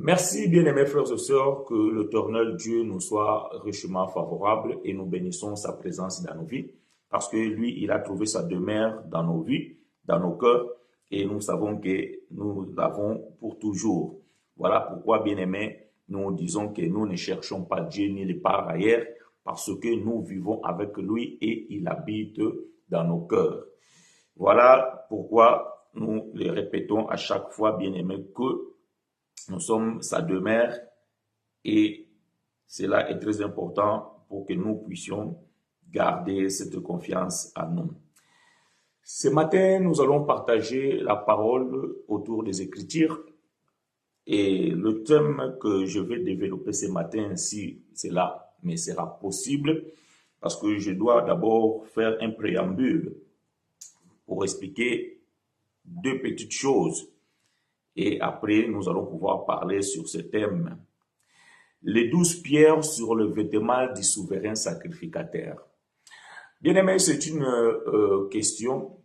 Merci, bien-aimés frères et sœurs, que l'Éternel Dieu nous soit richement favorable et nous bénissons sa présence dans nos vies, parce que lui, il a trouvé sa demeure dans nos vies, dans nos cœurs, et nous savons que nous l'avons pour toujours. Voilà pourquoi, bien-aimés, nous disons que nous ne cherchons pas Dieu ni les part ailleurs, parce que nous vivons avec lui et il habite dans nos cœurs. Voilà pourquoi nous le répétons à chaque fois, bien-aimés, que nous sommes sa demeure et cela est très important pour que nous puissions garder cette confiance en nous. Ce matin, nous allons partager la parole autour des Écritures et le thème que je vais développer ce matin, si cela me sera possible, parce que je dois d'abord faire un préambule pour expliquer deux petites choses. Et après, nous allons pouvoir parler sur ce thème. Les 12 pierres sur le vêtement du souverain sacrificateur. Bien aimé, c'est une question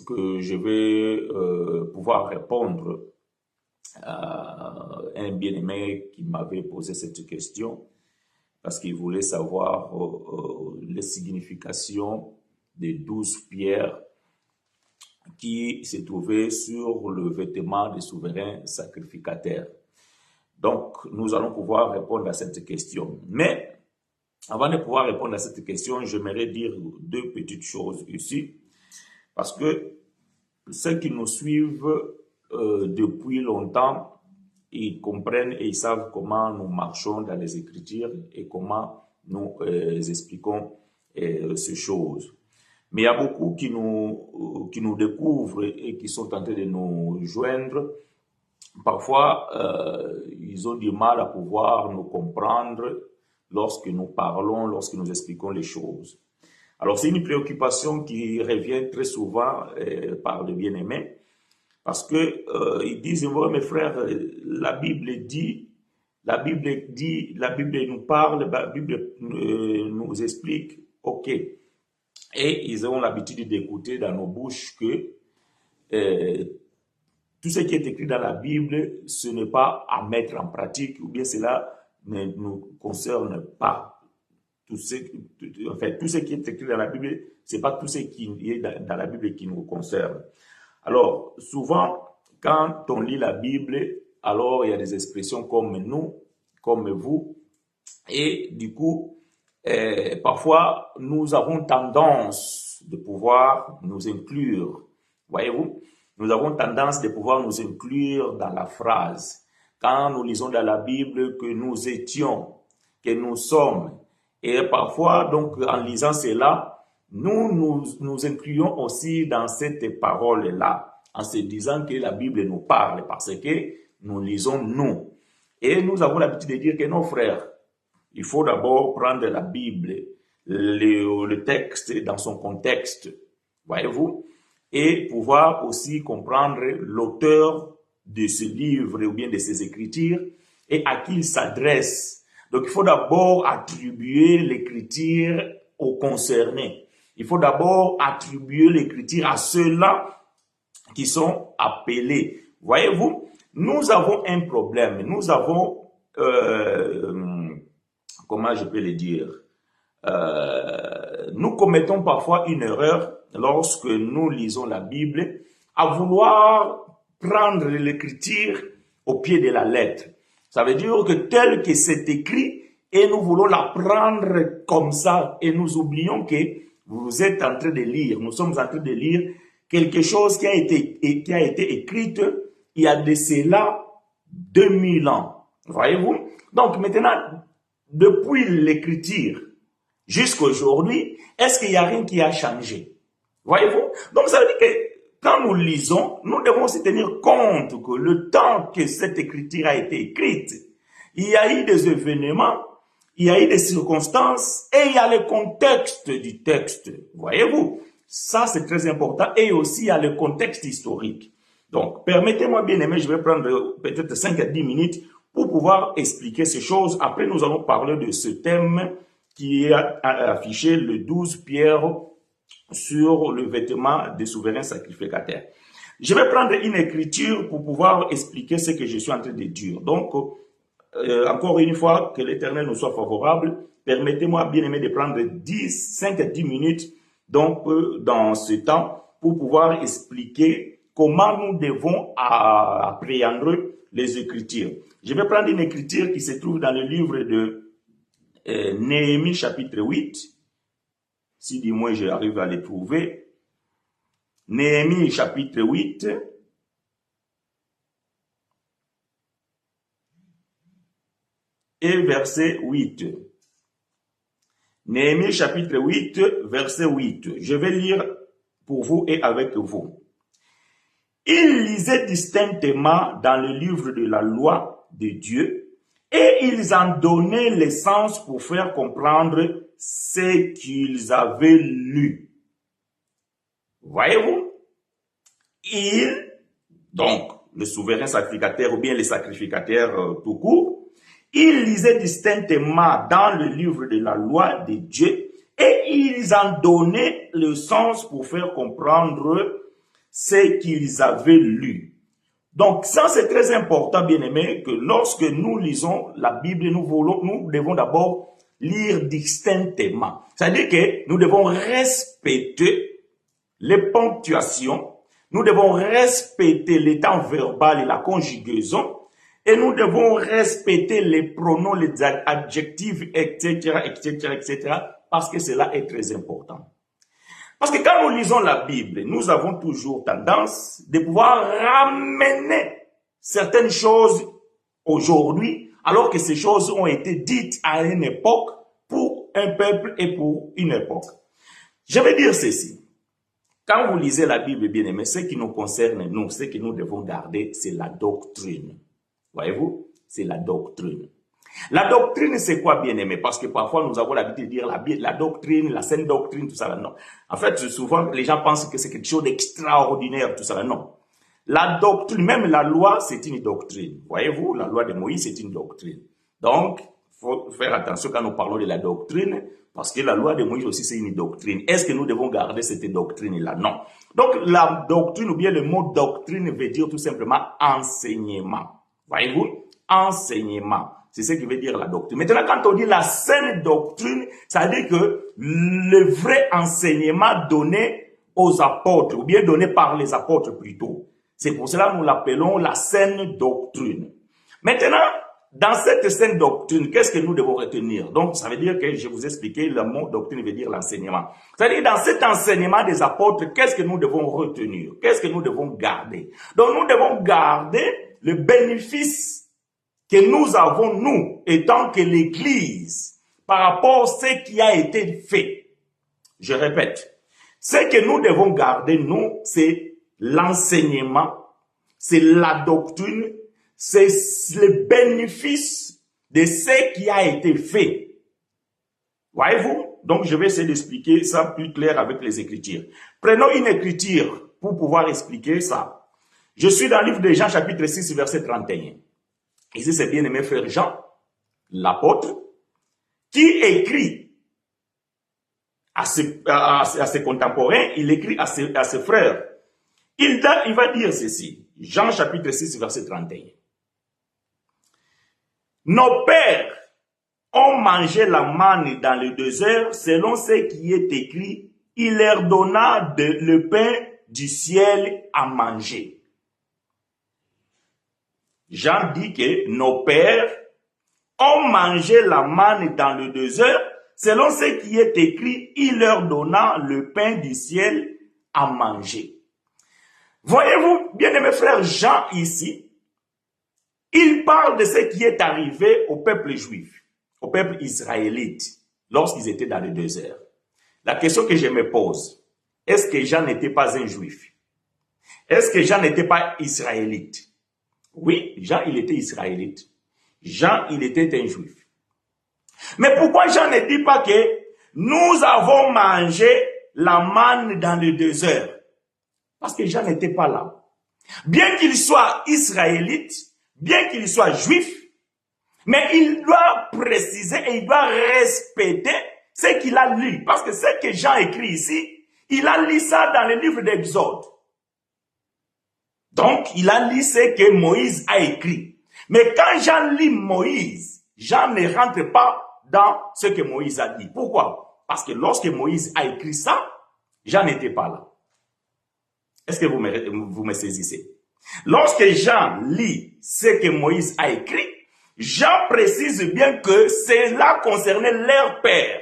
que je vais pouvoir répondre à un bien-aimé qui m'avait posé cette question parce qu'il voulait savoir les significations des 12 pierres qui se trouvait sur le vêtement des souverains sacrificateurs. Donc, nous allons pouvoir répondre à cette question. Mais, avant de pouvoir répondre à cette question, j'aimerais dire deux petites choses ici. Parce que ceux qui nous suivent depuis longtemps, ils comprennent et ils savent comment nous marchons dans les Écritures et comment nous expliquons ces choses. Mais il y a beaucoup qui nous découvrent et qui sont en train de nous joindre. Parfois, ils ont du mal à pouvoir nous comprendre lorsque nous parlons, lorsque nous expliquons les choses. Alors, c'est une préoccupation qui revient très souvent par les bien-aimés, parce que ils disent, oh, mes frères, la Bible nous parle, la Bible nous explique, ok. Et ils ont l'habitude d'écouter dans nos bouches que tout ce qui est écrit dans la Bible, ce n'est pas à mettre en pratique, ou bien cela ne nous concerne pas. Tout ce qui est écrit dans la Bible, ce n'est pas tout ce qui est dans la Bible qui nous concerne. Alors, souvent, quand on lit la Bible, alors il y a des expressions comme nous, comme vous, et du coup, parfois, nous avons tendance de pouvoir nous inclure. Voyez-vous, nous avons tendance de pouvoir nous inclure dans la phrase. Quand nous lisons dans la Bible que nous étions, que nous sommes, et parfois, donc, en lisant cela, nous incluons aussi dans cette parole-là, en se disant que la Bible nous parle, parce que nous lisons nous. Et nous avons l'habitude de dire que nos frères, il faut d'abord prendre la Bible, le texte dans son contexte, voyez-vous, et pouvoir aussi comprendre l'auteur de ce livre ou bien de ces écritures et à qui il s'adresse. Donc, il faut d'abord attribuer l'écriture aux concernés. Il faut d'abord attribuer l'écriture à ceux-là qui sont appelés. Voyez-vous, nous avons un problème. Nous avons comment je peux le dire, nous commettons parfois une erreur lorsque nous lisons la Bible à vouloir prendre l'écriture au pied de la lettre. Ça veut dire que tel que c'est écrit et nous voulons la prendre comme ça et nous oublions que vous êtes en train de lire, nous sommes en train de lire quelque chose qui a été écrite il y a de cela 2000 ans. Voyez-vous? Donc maintenant, depuis l'écriture jusqu'à aujourd'hui, est-ce qu'il n'y a rien qui a changé? Voyez-vous? Donc ça veut dire que quand nous lisons, nous devons se tenir compte que le temps que cette écriture a été écrite, il y a eu des événements, il y a eu des circonstances et il y a le contexte du texte. Voyez-vous? Ça, c'est très important. Et aussi, il y a le contexte historique. Donc, permettez-moi, bien aimé, je vais prendre peut-être 5 à 10 minutes pour pouvoir expliquer ces choses. Après, nous allons parler de ce thème qui est affiché, le 12 pierres sur le vêtement des souverains sacrificateurs. Je vais prendre une écriture pour pouvoir expliquer ce que je suis en train de dire. Donc, encore une fois, que l'Éternel nous soit favorable. Permettez-moi, bien aimé, de prendre 5 à 10 minutes donc, dans ce temps pour pouvoir expliquer comment nous devons appréhender les Écritures. Je vais prendre une écriture qui se trouve dans le livre de Néhémie chapitre 8. Si du moins j'arrive à le trouver. Néhémie chapitre 8. Et verset 8. Néhémie chapitre 8, verset 8. Je vais lire pour vous et avec vous. Ils lisaient distinctement dans le livre de la loi de Dieu et ils en donnaient le sens pour faire comprendre ce qu'ils avaient lu. Voyez-vous? Donc, le souverain sacrificateur ou bien les sacrificateurs tout court, ils lisaient distinctement dans le livre de la loi de Dieu et ils en donnaient le sens pour faire comprendre ce qu'ils avaient lu. Donc, ça c'est très important, bien aimé, que lorsque nous lisons la Bible, nous devons d'abord lire distinctement. C'est-à-dire que nous devons respecter les ponctuations, nous devons respecter les temps verbal et la conjugaison, et nous devons respecter les pronoms, les adjectifs, etc., etc., etc., parce que cela est très important. Parce que quand nous lisons la Bible, nous avons toujours tendance de pouvoir ramener certaines choses aujourd'hui, alors que ces choses ont été dites à une époque pour un peuple et pour une époque. Je vais dire ceci. Quand vous lisez la Bible, bien aimé, ce qui nous concerne, nous, ce que nous devons garder, c'est la doctrine. Voyez-vous, c'est la doctrine. La doctrine, c'est quoi, bien aimé? Parce que parfois, nous avons l'habitude de dire la doctrine, la saine doctrine, tout ça, là, non. En fait, souvent, les gens pensent que c'est quelque chose d'extraordinaire, tout ça, là, non. La doctrine, même la loi, c'est une doctrine. Voyez-vous, la loi de Moïse, c'est une doctrine. Donc, il faut faire attention quand nous parlons de la doctrine, parce que la loi de Moïse aussi, c'est une doctrine. Est-ce que nous devons garder cette doctrine-là? Non. Donc, la doctrine, ou bien le mot doctrine veut dire tout simplement enseignement. Voyez-vous? Enseignement. C'est ce qui veut dire la doctrine. Maintenant, quand on dit la saine doctrine, ça veut dire que le vrai enseignement donné aux apôtres, ou bien donné par les apôtres plutôt. C'est pour cela que nous l'appelons la saine doctrine. Maintenant, dans cette saine doctrine, qu'est-ce que nous devons retenir? Donc, ça veut dire que je vous ai expliqué, le mot doctrine veut dire l'enseignement. C'est-à-dire, dans cet enseignement des apôtres, qu'est-ce que nous devons retenir? Qu'est-ce que nous devons garder? Donc, nous devons garder le bénéfice que nous avons, nous, étant que l'Église, par rapport à ce qui a été fait. Je répète, ce que nous devons garder, nous, c'est l'enseignement, c'est la doctrine, c'est le bénéfice de ce qui a été fait. Voyez-vous? Donc, je vais essayer d'expliquer ça plus clair avec les Écritures. Prenons une écriture pour pouvoir expliquer ça. Je suis dans le livre de Jean, chapitre 6, verset 31. Ici, c'est bien aimé frère Jean, l'apôtre, qui écrit à ses contemporains, il écrit à ses frères. Il va dire ceci, Jean chapitre 6, verset 31. Nos pères ont mangé la manne dans le désert selon ce qui est écrit, il leur donna le pain du ciel à manger. Jean dit que nos pères ont mangé la manne dans le désert, selon ce qui est écrit, il leur donna le pain du ciel à manger. Voyez-vous, bien-aimé frère Jean ici, il parle de ce qui est arrivé au peuple juif, au peuple israélite, lorsqu'ils étaient dans le désert. La question que je me pose, est-ce que Jean n'était pas un juif? Est-ce que Jean n'était pas israélite? Oui, Jean, il était israélite. Jean, il était un juif. Mais pourquoi Jean ne dit pas que nous avons mangé la manne dans le désert? Parce que Jean n'était pas là. Bien qu'il soit israélite, bien qu'il soit juif, mais il doit préciser et il doit respecter ce qu'il a lu. Parce que ce que Jean écrit ici, il a lu ça dans le livre d'Exode. Donc, il a lu ce que Moïse a écrit. Mais quand Jean lit Moïse, Jean ne rentre pas dans ce que Moïse a dit. Pourquoi? Parce que lorsque Moïse a écrit ça, Jean n'était pas là. Est-ce que vous me saisissez? Lorsque Jean lit ce que Moïse a écrit, Jean précise bien que cela concernait leur père.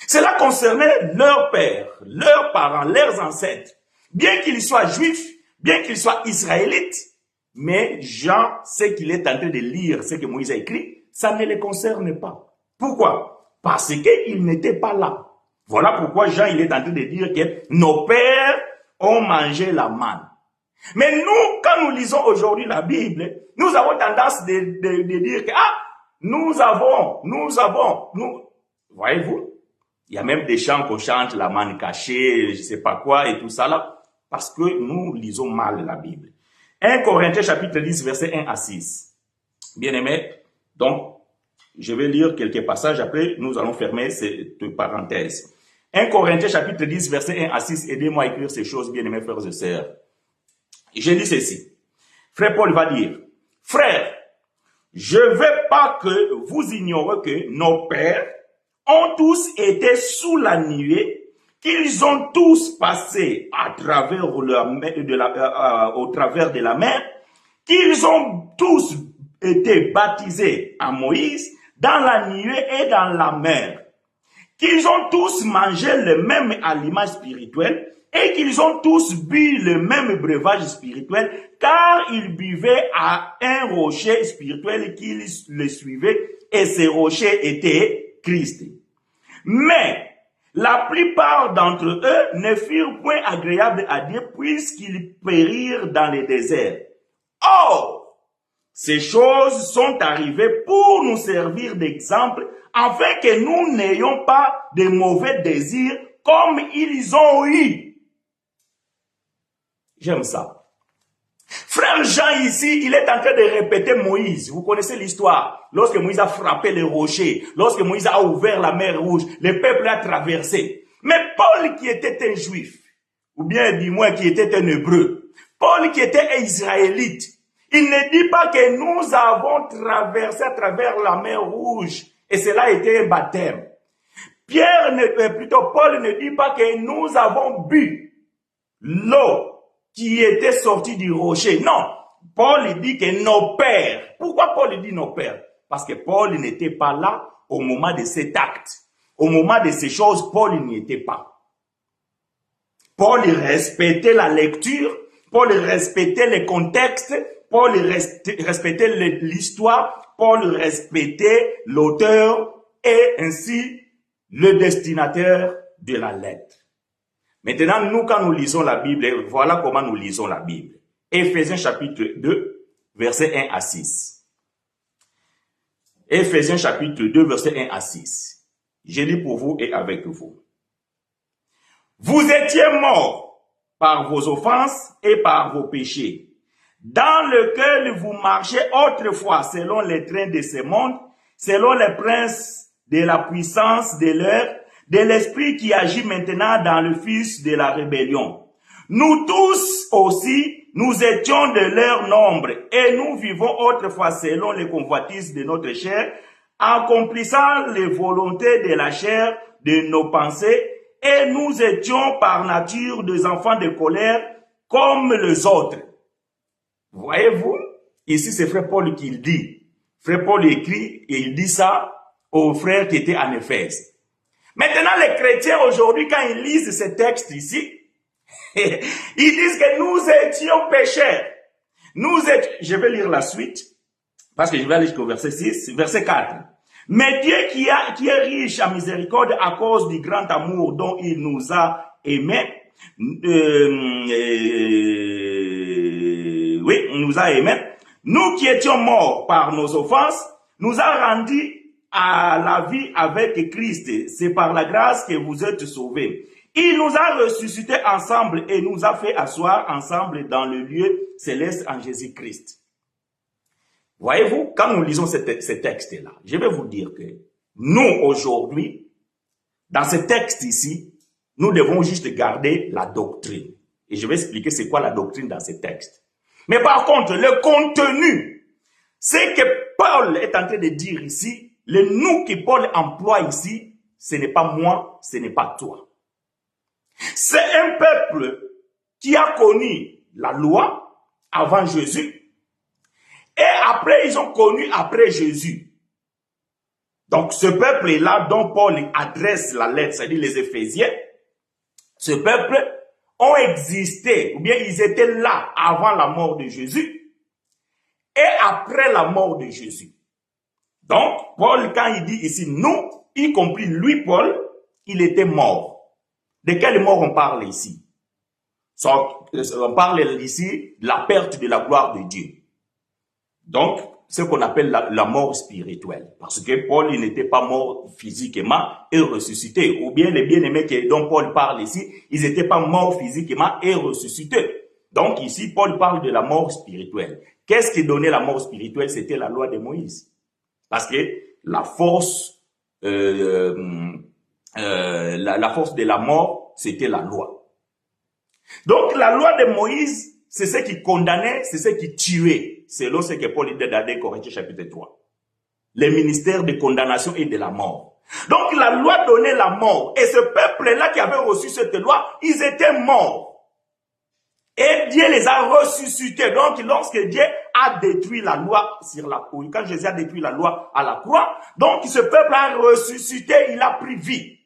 Cela concernait leur père, leurs parents, leurs ancêtres. Bien qu'ils soient juifs, bien qu'ils soient israélites, mais Jean sait qu'il est en train de lire ce que Moïse a écrit, ça ne les concerne pas. Pourquoi? Parce qu'ils n'étaient pas là. Voilà pourquoi Jean il est en train de dire que nos pères ont mangé la manne. Mais nous, quand nous lisons aujourd'hui la Bible, nous avons tendance de dire que voyez-vous, il y a même des chants qu'on chante, la manne cachée, je sais pas quoi et tout ça là, parce que nous lisons mal la Bible. 1 Corinthiens chapitre 10 verset 1 à 6. Bien aimé, donc je vais lire quelques passages, après nous allons fermer cette parenthèse. 1 Corinthiens chapitre 10 verset 1 à 6, aidez-moi à écrire ces choses, bien aimés frères et sœurs. Je lis ceci. Frère Paul va dire, frères, je ne veux pas que vous ignorez que nos pères ont tous été sous la nuée, qu'ils ont tous passé à travers au travers de la mer, qu'ils ont tous été baptisés à Moïse dans la nuée et dans la mer, qu'ils ont tous mangé le même aliment spirituel et qu'ils ont tous bu le même breuvage spirituel, car ils buvaient à un rocher spirituel qui les suivait, et ce rocher était Christ. Mais la plupart d'entre eux ne furent point agréables à Dieu, puisqu'ils périrent dans le désert. Or, ces choses sont arrivées pour nous servir d'exemple, afin que nous n'ayons pas de mauvais désirs comme ils ont eu. J'aime ça. Frère Jean ici, il est en train de répéter Moïse. Vous connaissez l'histoire. Lorsque Moïse a frappé les rochers, lorsque Moïse a ouvert la mer Rouge, le peuple a traversé. Mais Paul qui était un juif, ou bien dis-moi qui était un hébreu, Paul qui était un israélite, il ne dit pas que nous avons traversé à travers la mer Rouge et cela a été un baptême. Paul ne dit pas que nous avons bu l'eau qui était sorti du rocher. Non, Paul dit que nos pères. Pourquoi Paul dit nos pères? Parce que Paul n'était pas là au moment de cet acte. Au moment de ces choses, Paul n'y était pas. Paul respectait la lecture, Paul respectait le contexte, Paul respectait l'histoire, Paul respectait l'auteur et ainsi le destinataire de la lettre. Maintenant, nous, quand nous lisons la Bible, voilà comment nous lisons la Bible. Éphésiens chapitre 2, versets 1 à 6. Éphésiens chapitre 2, versets 1 à 6. Je lis pour vous et avec vous. Vous étiez morts par vos offenses et par vos péchés, dans lequel vous marchiez autrefois selon les trains de ce monde, selon les princes de la puissance de l'air, de l'esprit qui agit maintenant dans le fils de la rébellion. Nous tous aussi, nous étions de leur nombre et nous vivons autrefois selon les convoitises de notre chair, accomplissant les volontés de la chair, de nos pensées, et nous étions par nature des enfants de colère comme les autres. Voyez-vous, ici c'est Frère Paul qui le dit. Frère Paul écrit et il dit ça aux frères qui étaient en Éphèse. Maintenant, les chrétiens aujourd'hui, quand ils lisent ces textes ici, ils disent que nous étions pécheurs. Je vais lire la suite, parce que je vais aller jusqu'au verset 6, verset 4. Mais Dieu qui est riche en miséricorde à cause du grand amour dont il nous a aimés, nous qui étions morts par nos offenses, nous a rendus à la vie avec Christ. C'est par la grâce que vous êtes sauvés. Il nous a ressuscités ensemble et nous a fait asseoir ensemble dans le lieu céleste en Jésus-Christ. Voyez-vous, quand nous lisons ces textes-là, je vais vous dire que nous, aujourd'hui, dans ce texte ici, nous devons juste garder la doctrine. Et je vais expliquer c'est quoi la doctrine dans ces textes. Mais par contre, le contenu, c'est que Paul est en train de dire ici, le nous que Paul emploie ici, ce n'est pas moi, ce n'est pas toi. C'est un peuple qui a connu la loi avant Jésus et après ils ont connu après Jésus. Donc ce peuple-là dont Paul adresse la lettre, c'est-à-dire les Éphésiens, ce peuple ont existé, ou bien ils étaient là avant la mort de Jésus et après la mort de Jésus. Donc, Paul, quand il dit ici nous, y compris lui, Paul, il était mort. De quelle mort on parle ici? On parle ici de la perte de la gloire de Dieu. Donc, ce qu'on appelle la mort spirituelle. Parce que Paul, il n'était pas mort physiquement et ressuscité. Ou bien les bien-aimés dont Paul parle ici, ils n'étaient pas morts physiquement et ressuscités. Donc ici, Paul parle de la mort spirituelle. Qu'est-ce qui donnait la mort spirituelle? C'était la loi de Moïse. Parce que la force, la force de la mort, c'était la loi. Donc la loi de Moïse, c'est ce qui condamnait, c'est ce qui tuait, selon ce que Paul dit dans 2 Corinthiens chapitre 3. Le ministère de condamnation et de la mort. Donc la loi donnait la mort. Et ce peuple-là qui avait reçu cette loi, ils étaient morts. Et Dieu les a ressuscités. Donc lorsque Dieu a détruit la loi sur la croix, quand Jésus a détruit la loi à la croix, donc ce peuple a ressuscité, il a pris vie.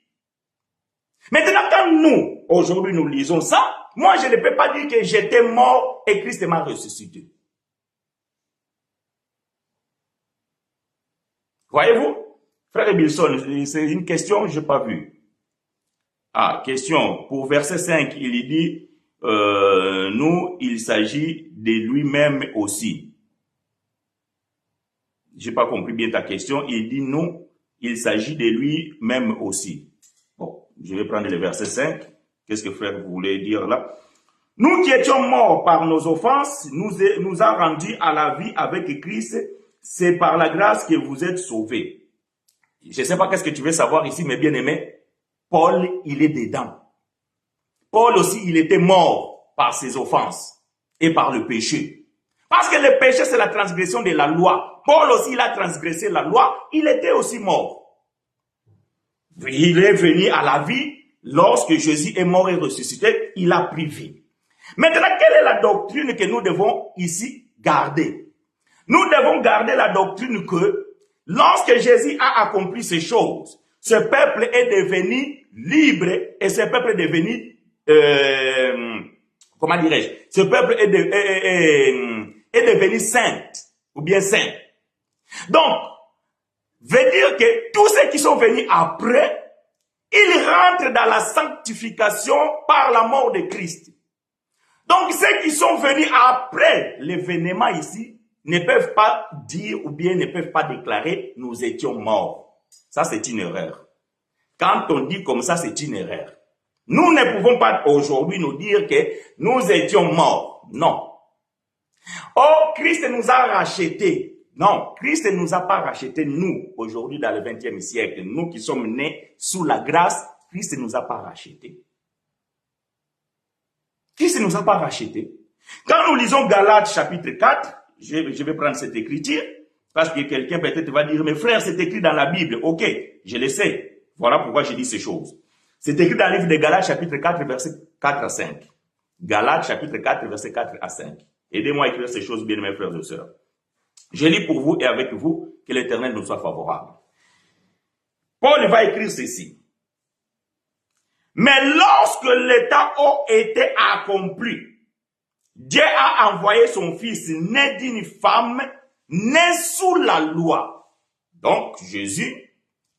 Maintenant, quand nous, aujourd'hui, nous lisons ça, moi, je ne peux pas dire que j'étais mort et Christ m'a ressuscité. Voyez-vous? Frère Bilson, c'est une question, je n'ai pas vu. Ah, question. Pour verset 5, il dit, nous, il s'agit de lui-même aussi. Je n'ai pas compris bien ta question. Il dit, nous, il s'agit de lui-même aussi. Bon, je vais prendre le verset 5. Qu'est-ce que frère vous voulez dire là? Nous qui étions morts par nos offenses, nous a rendus à la vie avec Christ. C'est par la grâce que vous êtes sauvés. Je ne sais pas qu'est-ce que tu veux savoir ici, mais bien aimé, Paul, il est dedans. Paul aussi, il était mort par ses offenses et par le péché. Parce que le péché, c'est la transgression de la loi. Paul aussi, il a transgressé la loi. Il était aussi mort. Il est venu à la vie. Lorsque Jésus est mort et ressuscité, il a pris vie. Maintenant, quelle est la doctrine que nous devons ici garder? Nous devons garder la doctrine que lorsque Jésus a accompli ces choses, ce peuple est devenu libre et ce peuple est devenu, comment dirais-je, ce peuple est devenu saint ou bien saint. Donc, veut dire que tous ceux qui sont venus après, ils rentrent dans la sanctification par la mort de Christ. Donc, ceux qui sont venus après l'événement ici ne peuvent pas dire ou bien ne peuvent pas déclarer « nous étions morts ». Ça, c'est une erreur. Quand on dit comme ça, c'est une erreur. Nous ne pouvons pas aujourd'hui nous dire que nous étions morts. Non. Oh, Christ nous a rachetés. Non, Christ ne nous a pas rachetés, nous, aujourd'hui dans le 20e siècle. Nous qui sommes nés sous la grâce, Christ ne nous a pas rachetés. Christ ne nous a pas rachetés. Quand nous lisons Galates chapitre 4, je vais prendre cette écriture, parce que quelqu'un peut-être va dire, mais frère, c'est écrit dans la Bible. Ok, je le sais. Voilà pourquoi je dis ces choses. C'est écrit dans le livre de Galates chapitre 4, verset 4 à 5. Galates chapitre 4, verset 4 à 5. Aidez-moi à écrire ces choses, bien mes frères et sœurs. Je lis pour vous et avec vous, que l'Éternel nous soit favorable. Paul va écrire ceci. Mais lorsque l'état a été accompli, Dieu a envoyé son fils né d'une femme, né sous la loi. Donc, Jésus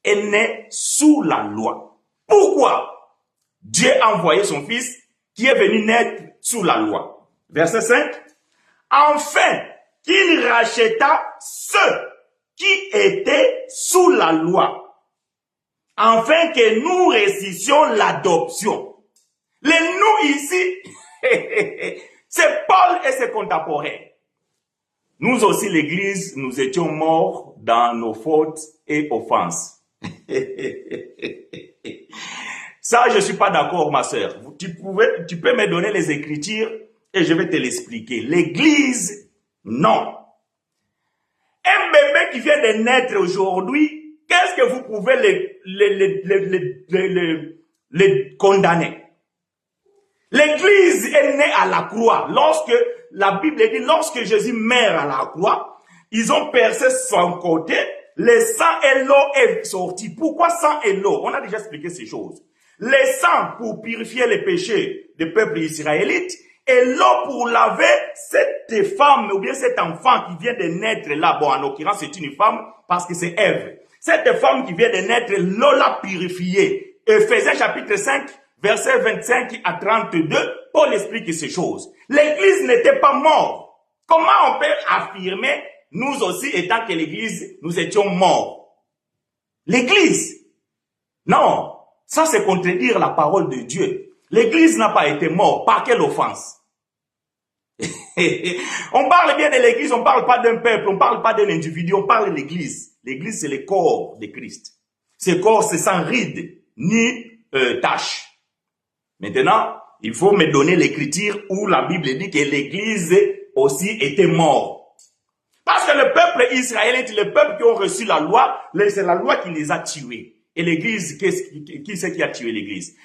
est né sous la loi. Pourquoi? Dieu a envoyé son fils qui est venu naître sous la loi. Verset 5. Enfin, qu'il racheta ceux qui étaient sous la loi, afin que nous réussissions l'adoption. Les nous ici, c'est Paul et ses contemporains. Nous aussi, l'Église, nous étions morts dans nos fautes et offenses. Ça, je ne suis pas d'accord, ma sœur. Tu peux me donner les Écritures et je vais te l'expliquer. L'Église, non. Un bébé qui vient de naître aujourd'hui, qu'est-ce que vous pouvez les condamner? L'Église est née à la croix. Lorsque la Bible dit, lorsque Jésus meurt à la croix, ils ont percé son côté, le sang et l'eau est sorti. Pourquoi sang et l'eau? On a déjà expliqué ces choses. Le sang pour purifier les péchés des peuples israélites et l'eau pour laver cette femme ou bien cet enfant qui vient de naître là. Bon, en l'occurrence, c'est une femme parce que c'est Ève. Cette femme qui vient de naître, l'eau l'a purifiée. Éphésiens chapitre 5, versets 25 à 32, Paul explique ces choses. L'Église n'était pas morte. Comment on peut affirmer, nous aussi, étant que l'Église, nous étions morts? L'Église? Non. Ça, c'est contredire la parole de Dieu. L'Église n'a pas été morte. Par quelle offense? On parle bien de l'Église, on ne parle pas d'un peuple, on ne parle pas d'un individu, on parle de l'Église. L'Église, c'est le corps de Christ. Ce corps, c'est sans ride, ni tache. Maintenant, il faut me donner l'écriture où la Bible dit que l'Église aussi était morte. Parce que le peuple israélite, le peuple qui ont reçu la loi, c'est la loi qui les a tués. Et l'Église, qui c'est qui a tué l'Église?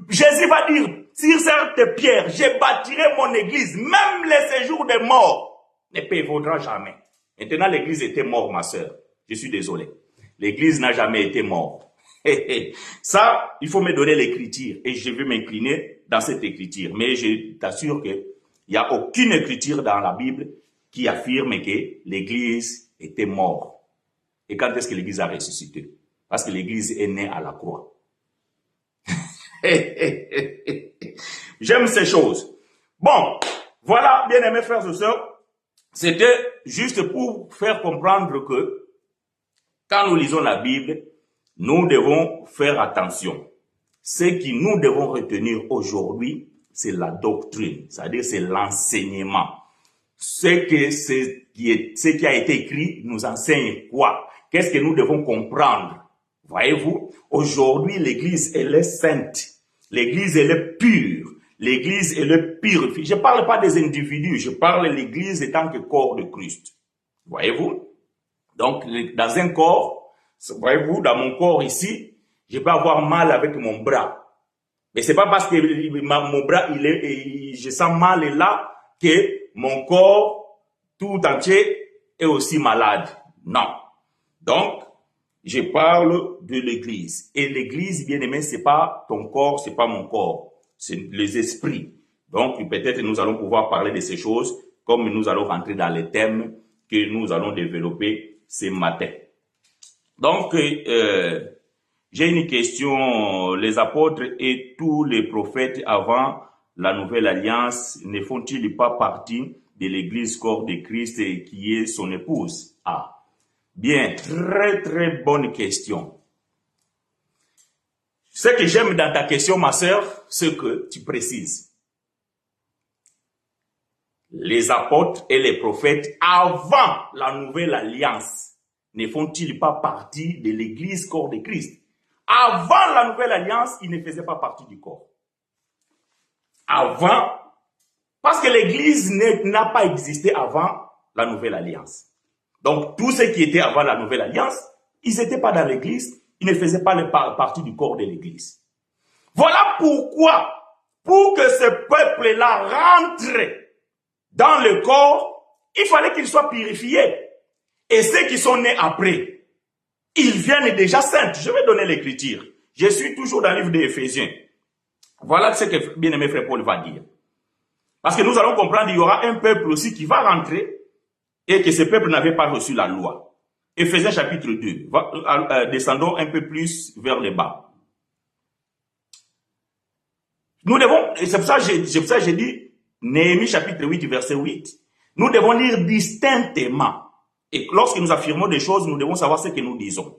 Jésus va dire, sur cette pierre, je bâtirai mon Église, même les séjours des morts ne prévaudra jamais. Maintenant, l'Église était morte, ma sœur. Je suis désolé. L'Église n'a jamais été morte. Ça, il faut me donner l'écriture et je vais m'incliner dans cette écriture. Mais je t'assure qu'il n'y a aucune écriture dans la Bible qui affirme que l'Église était morte. Et quand est-ce que l'Église a ressuscité? Parce que l'Église est née à la croix. J'aime ces choses. Bon, voilà, bien aimés frères et sœurs, c'était juste pour faire comprendre que quand nous lisons la Bible, nous devons faire attention. Ce que nous devons retenir aujourd'hui, c'est la doctrine, c'est-à-dire c'est l'enseignement. Ce qui a été écrit nous enseigne quoi? Qu'est-ce que nous devons comprendre? Voyez-vous, aujourd'hui, l'Église, elle est sainte. L'Église, elle est pure. L'Église, elle est purifiée. Je ne parle pas des individus, je parle de l'Église étant que corps de Christ. Voyez-vous? Donc, dans un corps, voyez-vous, dans mon corps ici, je peux avoir mal avec mon bras. Mais c'est pas parce que mon bras, je sens mal là que mon corps tout entier est aussi malade. Non. Donc, je parle de l'Église. Et l'Église, bien aimé, c'est pas ton corps, c'est pas mon corps. C'est les esprits. Donc, peut-être nous allons pouvoir parler de ces choses comme nous allons rentrer dans les thèmes que nous allons développer ce matin. Donc, j'ai une question. Les apôtres et tous les prophètes avant la Nouvelle Alliance ne font-ils pas partie de l'Église corps de Christ qui est son épouse? Ah. Bien, très très bonne question. Ce que j'aime dans ta question, ma sœur, c'est que tu précises. Les apôtres et les prophètes, avant la Nouvelle Alliance, ne font-ils pas partie de l'Église corps de Christ? Avant la Nouvelle Alliance, ils ne faisaient pas partie du corps. Avant, parce que l'Église n'a pas existé avant la Nouvelle Alliance. Donc, tous ceux qui étaient avant la Nouvelle Alliance, ils n'étaient pas dans l'Église, ils ne faisaient pas partie du corps de l'Église. Voilà pourquoi, pour que ce peuple-là rentre dans le corps, il fallait qu'il soit purifié. Et ceux qui sont nés après, ils viennent déjà saints. Je vais donner l'écriture. Je suis toujours dans le livre des Éphésiens. Voilà ce que bien-aimé frère Paul va dire. Parce que nous allons comprendre qu'il y aura un peuple aussi qui va rentrer et que ce peuple n'avait pas reçu la loi. Éphésiens chapitre 2. Descendons un peu plus vers le bas. Nous devons, et c'est pour ça que j'ai dit, Néhémie chapitre 8, verset 8. Nous devons lire distinctement. Et lorsque nous affirmons des choses, nous devons savoir ce que nous disons.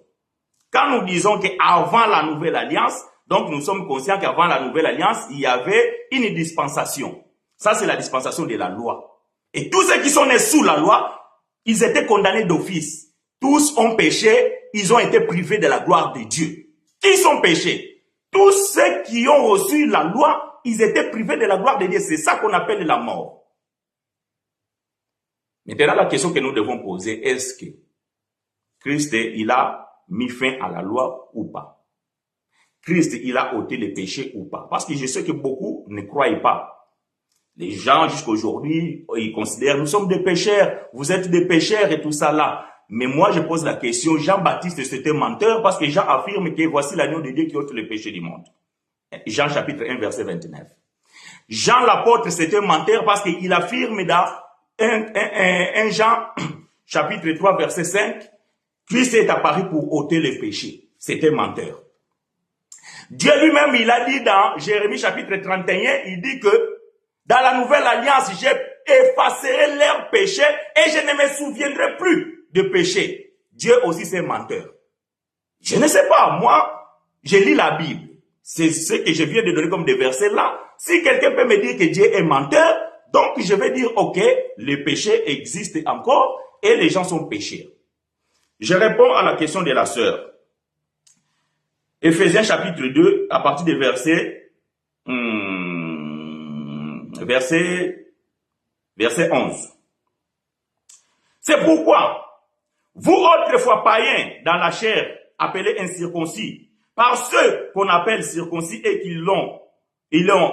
Quand nous disons qu'avant la Nouvelle Alliance, donc nous sommes conscients qu'avant la Nouvelle Alliance, il y avait une dispensation. Ça, c'est la dispensation de la loi. Et tous ceux qui sont nés sous la loi, ils étaient condamnés d'office. Tous ont péché, ils ont été privés de la gloire de Dieu. Qui sont péchés? tous ceux qui ont reçu la loi, ils étaient privés de la gloire de Dieu. C'est ça qu'on appelle la mort. Maintenant, la question que nous devons poser, est-ce que Christ, il a mis fin à la loi ou pas? Christ, il a ôté les péchés ou pas? Parce que je sais que beaucoup ne croient pas. Les gens, jusqu'à aujourd'hui, ils considèrent, nous sommes des pécheurs, vous êtes des pécheurs et tout ça là. Mais moi, je pose la question, Jean-Baptiste, c'était menteur parce que Jean affirme que voici l'agneau de Dieu qui ôte les péchés du monde. Jean chapitre 1, verset 29. Jean l'apôtre, c'était menteur parce qu'il affirme dans 1 Jean chapitre 3, verset 5, Christ est apparu pour ôter les péchés. C'était menteur. Dieu lui-même, il a dit dans Jérémie chapitre 31, il dit que dans la nouvelle alliance, j'effacerai leurs péchés et je ne me souviendrai plus de péché. Dieu aussi, c'est menteur. Je ne sais pas, moi, je lis la Bible. C'est ce que je viens de donner comme des versets là. Si quelqu'un peut me dire que Dieu est menteur, donc je vais dire, ok, le péché existe encore et les gens sont pécheurs. Je réponds à la question de la sœur. Éphésiens chapitre 2, à partir des verset 11. C'est pourquoi, vous autrefois païens dans la chair, appelés incirconcis, par ceux qu'on appelle circoncis et qui l'ont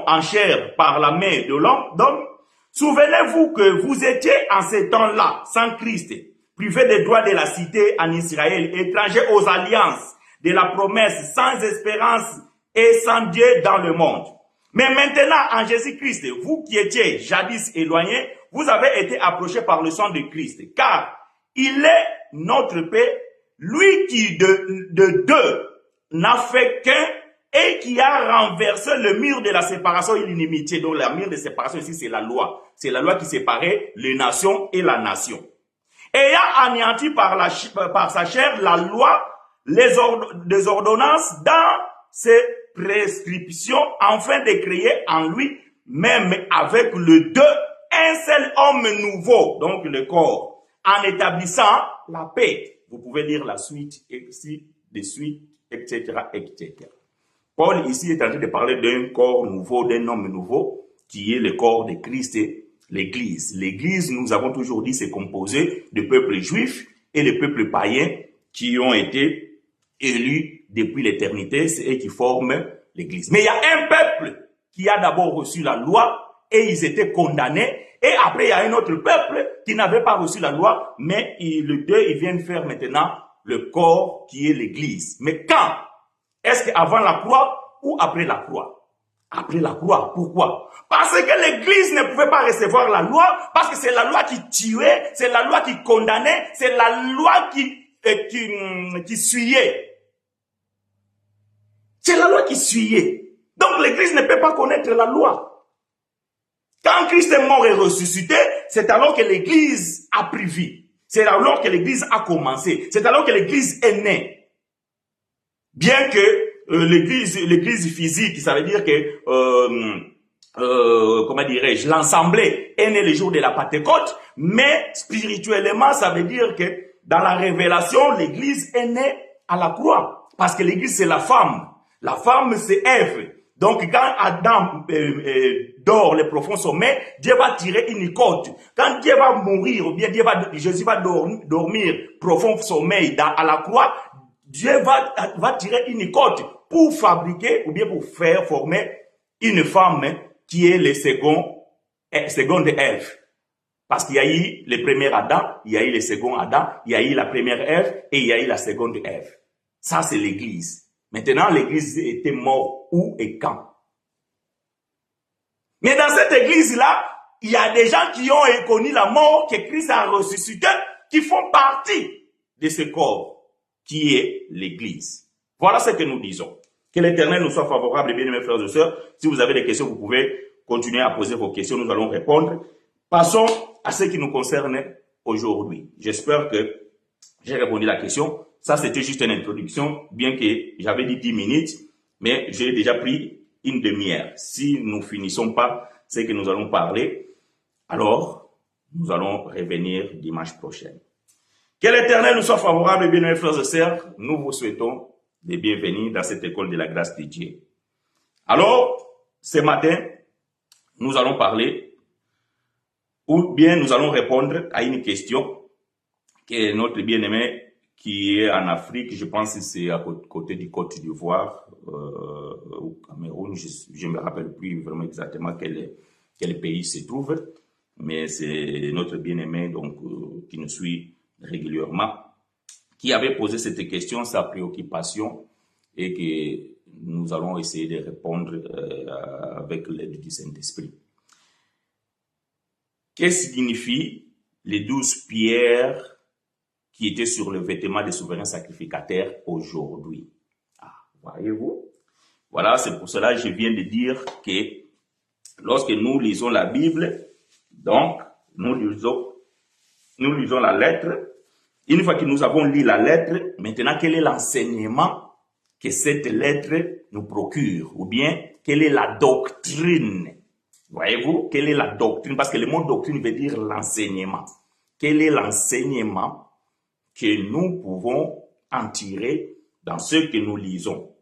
en chair par la main de l'homme, souvenez-vous que vous étiez en ces temps-là, sans Christ, privés des droits de la cité en Israël, étrangers aux alliances de la promesse, sans espérance et sans Dieu dans le monde. Mais maintenant, en Jésus-Christ, vous qui étiez jadis éloignés, vous avez été approchés par le sang de Christ, car il est notre paix, lui qui de deux n'a fait qu'un et qui a renversé le mur de la séparation et l'inimitié. Donc, le mur de séparation ici, c'est la loi. C'est la loi qui séparait les nations et la nation. Ayant anéanti par sa chair la loi, des ordonnances dans ses prescriptions, afin de créer en lui, même avec le deux, un seul homme nouveau, donc le corps, en établissant la paix. Vous pouvez lire la suite, ici, de suite, etc., etc. Paul ici est en train de parler d'un corps nouveau, d'un homme nouveau, qui est le corps de Christ, l'Église. L'Église, nous avons toujours dit, c'est composé de peuples juifs et de peuples païens qui ont été élus depuis l'éternité, c'est eux qui forment l'Église. Mais il y a un peuple qui a d'abord reçu la loi et ils étaient condamnés. Et après, il y a un autre peuple qui n'avait pas reçu la loi, mais les deux, ils viennent faire maintenant le corps qui est l'Église. Mais quand? Est-ce qu'avant la croix ou après la croix? Après la croix. Pourquoi? Parce que l'Église ne pouvait pas recevoir la loi, parce que c'est la loi qui tuait, c'est la loi qui condamnait, c'est la loi qui suyait. C'est la loi qui suyait. Donc l'Église ne peut pas connaître la loi. Quand Christ est mort et ressuscité, c'est alors que l'Église a pris vie. C'est alors que l'Église a commencé. C'est alors que l'Église est née. Bien que l'Église physique, ça veut dire que, comment dirais-je, l'Assemblée est née le jour de la Pentecôte, mais spirituellement, ça veut dire que dans la révélation, l'Église est née à la croix. Parce que l'Église, c'est la femme. La femme, c'est Ève. Donc, quand Adam dort le profond sommeil, Dieu va tirer une côte. Quand Dieu va mourir, ou bien Jésus va dormir profond sommeil à la croix, Dieu va tirer une côte pour fabriquer, ou bien pour faire former une femme qui est le seconde Ève. Parce qu'il y a eu le premier Adam, il y a eu le second Adam, il y a eu la première Ève et il y a eu la seconde Ève. Ça, c'est l'Église. Maintenant, l'Église était morte où et quand? Mais dans cette Église-là, il y a des gens qui ont connu la mort, que Christ a ressuscité, qui font partie de ce corps, qui est l'Église. Voilà ce que nous disons. Que l'Éternel nous soit favorable, bien mes frères et sœurs. Si vous avez des questions, vous pouvez continuer à poser vos questions, nous allons répondre. Passons à ce qui nous concerne aujourd'hui. J'espère que j'ai répondu à la question. Ça, c'était juste une introduction, bien que j'avais dit 10 minutes, mais j'ai déjà pris une demi-heure. Si nous finissons pas ce que nous allons parler, alors nous allons revenir dimanche prochain. Que l'Éternel nous soit favorable, bien mes frères et sœurs. Nous vous souhaitons des bienvenus dans cette école de la grâce de Dieu. Alors, ce matin, nous allons parler, ou bien nous allons répondre à une question que notre bien-aimé qui est en Afrique, je pense que c'est à côté du Côte d'Ivoire, au Cameroun, je ne me rappelle plus vraiment exactement quel pays se trouve, mais c'est notre bien-aimé donc qui nous suit régulièrement, qui avait posé cette question, sa préoccupation, et que nous allons essayer de répondre avec l'aide du Saint-Esprit. Qu'est-ce que signifient les 12 pierres qui étaient sur le vêtement des souverains sacrificateurs aujourd'hui? Ah, voyez-vous? Voilà, c'est pour cela que je viens de dire que lorsque nous lisons la Bible, donc nous lisons la lettre. Une fois que nous avons lu la lettre, maintenant quel est l'enseignement que cette lettre nous procure? Ou bien quelle est la doctrine? Voyez-vous, quelle est la doctrine? Parce que le mot doctrine veut dire l'enseignement. Quel est l'enseignement que nous pouvons en tirer dans ce que nous lisons?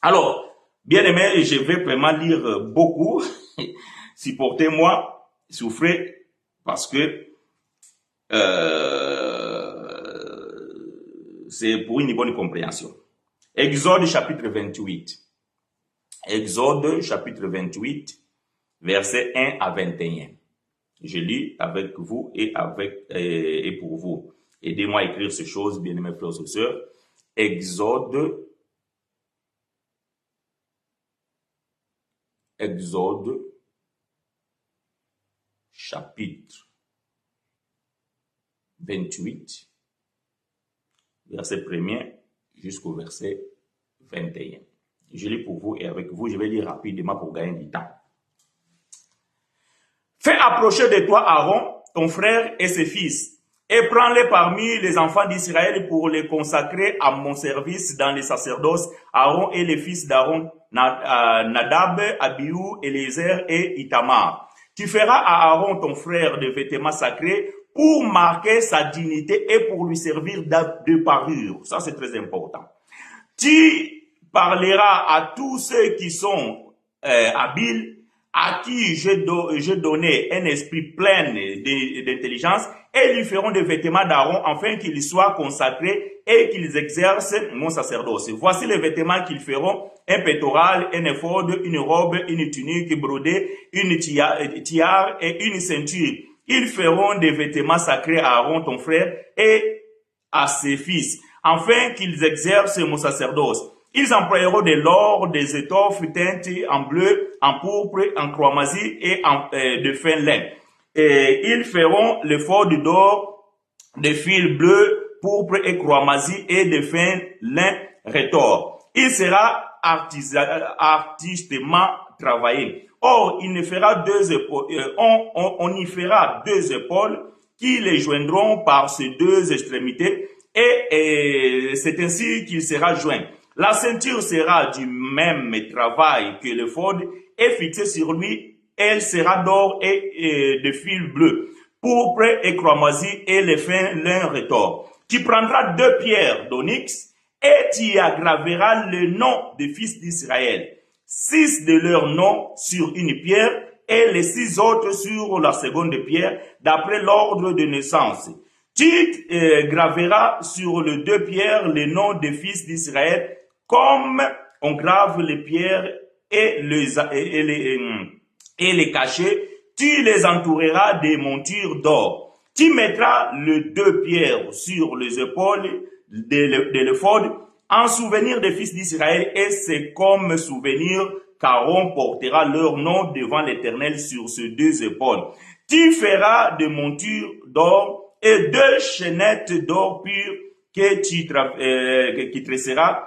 Alors, bien aimé, je vais vraiment lire beaucoup. Supportez-moi, souffrez, parce que c'est pour une bonne compréhension. Exode chapitre 28. Exode chapitre 28, versets 1 à 21. Je lis avec vous et pour vous. Aidez-moi à écrire ces choses, bien-aimés frères et sœurs. Exode chapitre 28, verset 1er jusqu'au verset 21. Je lis pour vous et avec vous, je vais lire rapidement pour gagner du temps. Fais approcher de toi Aaron, ton frère et ses fils, et prends-les parmi les enfants d'Israël pour les consacrer à mon service dans les sacerdoces. Aaron et les fils d'Aaron, Nadab, Abihu, Eliezer et Itamar. Tu feras à Aaron, ton frère, des vêtements sacrés pour marquer sa dignité et pour lui servir de parure. Ça, c'est très important. Tu parleras à tous ceux qui sont habiles, à qui je donnais un esprit plein d'intelligence, et lui feront des vêtements d'Aaron afin qu'ils soient consacrés et qu'ils exercent mon sacerdoce. Voici les vêtements qu'ils feront: un pectoral, un éphod, une robe, une tunique brodée, une tiare et une ceinture. Ils feront des vêtements sacrés à Aaron, ton frère, et à ses fils, afin qu'ils exercent mon sacerdoce. Ils emploieront de l'or, des étoffes teintes en bleu, en pourpre, en cramoisi et de fin lin. Et ils feront l'éphod d'or, de fil bleu, pourpre et cramoisi et de fin lin retors. Il sera artistement travaillé. Or, il ne fera deux épaules, on y fera deux épaules qui les joindront par ces deux extrémités, et c'est ainsi qu'il sera joint. La ceinture sera du même travail que l'éphod et fixée sur lui. Elle sera d'or et de fil bleu, pourpre et cramoisi et les fins lin retors. Tu prendras 2 pierres d'onyx et tu y aggraveras le nom des fils d'Israël, 6 de leurs noms sur une pierre et les 6 autres sur la seconde pierre, d'après l'ordre de naissance. Tu graveras sur les 2 pierres les noms des fils d'Israël, comme on grave les pierres et les cachets. Tu les entoureras des montures d'or. Tu mettras les 2 pierres sur les épaules de l'éphod en souvenir des fils d'Israël, et c'est comme souvenir qu'Aaron portera leur nom devant l'Éternel sur ces 2 épaules. Tu feras des montures d'or et 2 chaînettes d'or pur qui tresseras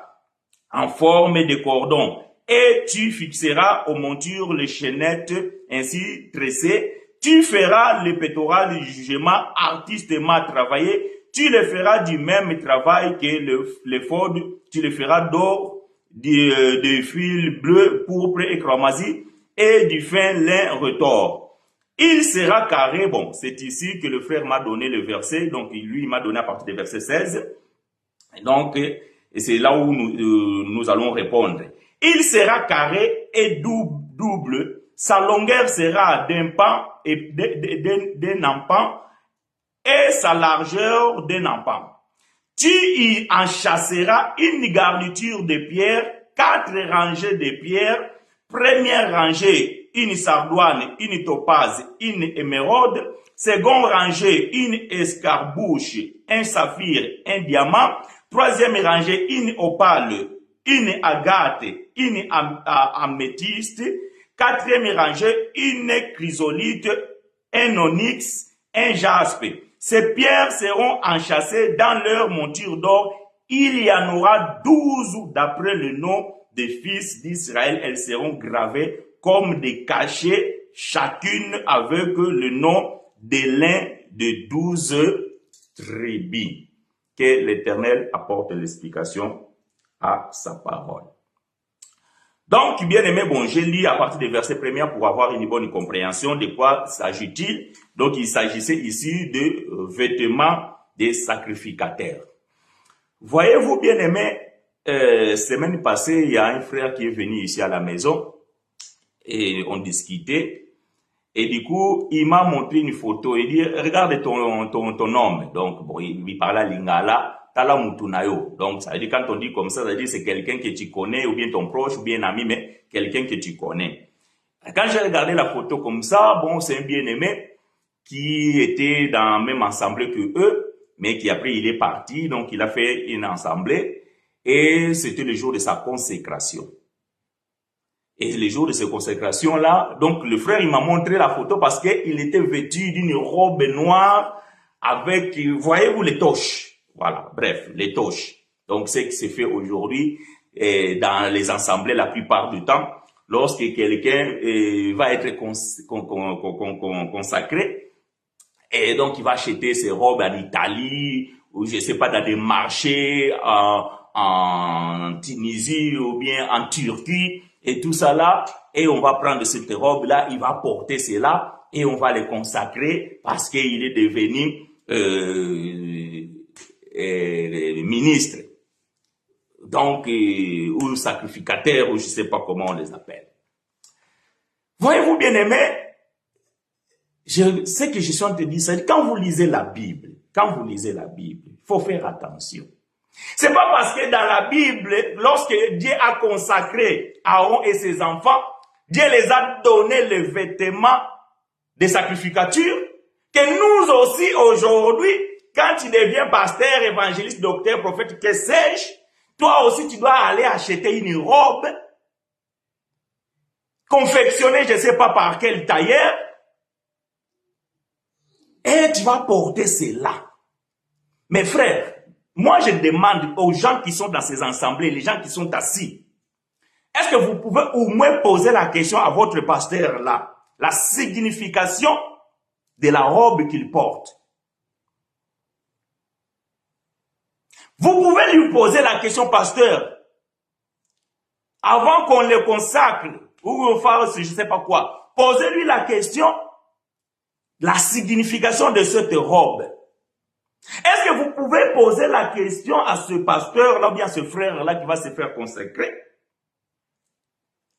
en forme de cordon, et tu fixeras aux montures les chaînettes ainsi tressées. Tu feras le pectoral du jugement artistement travaillé. Tu le feras du même travail que l'éphod. Tu le feras d'or, de fil bleu, pourpre et cramoisi, et du fin lin retors. Il sera carré. Bon, c'est ici que le frère m'a donné le verset. Donc, lui, il m'a donné à partir du verset 16. Donc, et c'est là où nous allons répondre. Il sera carré et double. Sa longueur sera d'un pan et d'un empan et sa largeur d'un empan. Tu y enchasseras une garniture de pierres, 4 rangées de pierres. Première rangée, une sardoine, une topaze, une émeraude. Seconde rangée, une escarbouche, un saphir, un diamant. Troisième rangée, une opale, une agate, une améthyste. Quatrième rangée, une chrysolite, un onyx, un jaspe. Ces pierres seront enchâssées dans leur monture d'or. Il y en aura 12 d'après le nom des fils d'Israël. Elles seront gravées comme des cachets, chacune avec le nom de l'un de 12 tribus. Que l'Éternel apporte l'explication à sa parole. Donc, bien aimé, bon, j'ai lu à partir des versets premiers pour avoir une bonne compréhension de quoi s'agit-il. Donc, il s'agissait ici de vêtements des sacrificateurs. Voyez-vous, bien aimé, semaine passée, il y a un frère qui est venu ici à la maison et on discutait. Et du coup, il m'a montré une photo. Il dit, regarde ton homme. Donc, bon, il parlait à Lingala. Tala Mutunayo. Donc, ça veut dire, quand on dit comme ça veut dire c'est quelqu'un que tu connais, ou bien ton proche, ou bien un ami, mais quelqu'un que tu connais. Quand j'ai regardé la photo comme ça, bon, c'est un bien-aimé qui était dans la même assemblée que eux, mais qui après il est parti, donc il a fait une assemblée, et c'était le jour de sa consécration. Et le jour de sa consécration-là, donc le frère, il m'a montré la photo parce qu'il était vêtu d'une robe noire avec, voyez-vous, les torches. Voilà, bref, les torches. Donc, c'est ce qui se fait aujourd'hui dans les assemblées la plupart du temps. Lorsque quelqu'un va être consacré, et donc il va acheter ses robes en Italie, ou je sais pas, dans des marchés en Tunisie ou bien en Turquie, et tout ça là, et on va prendre cette robe-là, il va porter cela, et on va le consacrer parce qu'il est devenu ministre, donc ou sacrificateur, ou je sais pas comment on les appelle. Voyez-vous, bien aimé, ce que je suis en train de dire, c'est quand vous lisez la Bible, il faut faire attention. C'est pas parce que dans la Bible, lorsque Dieu a consacré Aaron et ses enfants, Dieu les a donné le vêtement de sacrificature, que nous aussi aujourd'hui, quand tu deviens pasteur, évangéliste, docteur, prophète, que sais-je, toi aussi tu dois aller acheter une robe, confectionnée, je ne sais pas par quel tailleur, et tu vas porter cela. Mes frères, moi je demande aux gens qui sont dans ces assemblées, les gens qui sont assis, est-ce que vous pouvez au moins poser la question à votre pasteur là, la signification de la robe qu'il porte? Vous pouvez lui poser la question, pasteur, avant qu'on le consacre, ou on fasse je ne sais pas quoi, posez-lui la question, la signification de cette robe. Est-ce que vous pouvez poser la question à ce pasteur-là, ou bien à ce frère-là qui va se faire consacrer,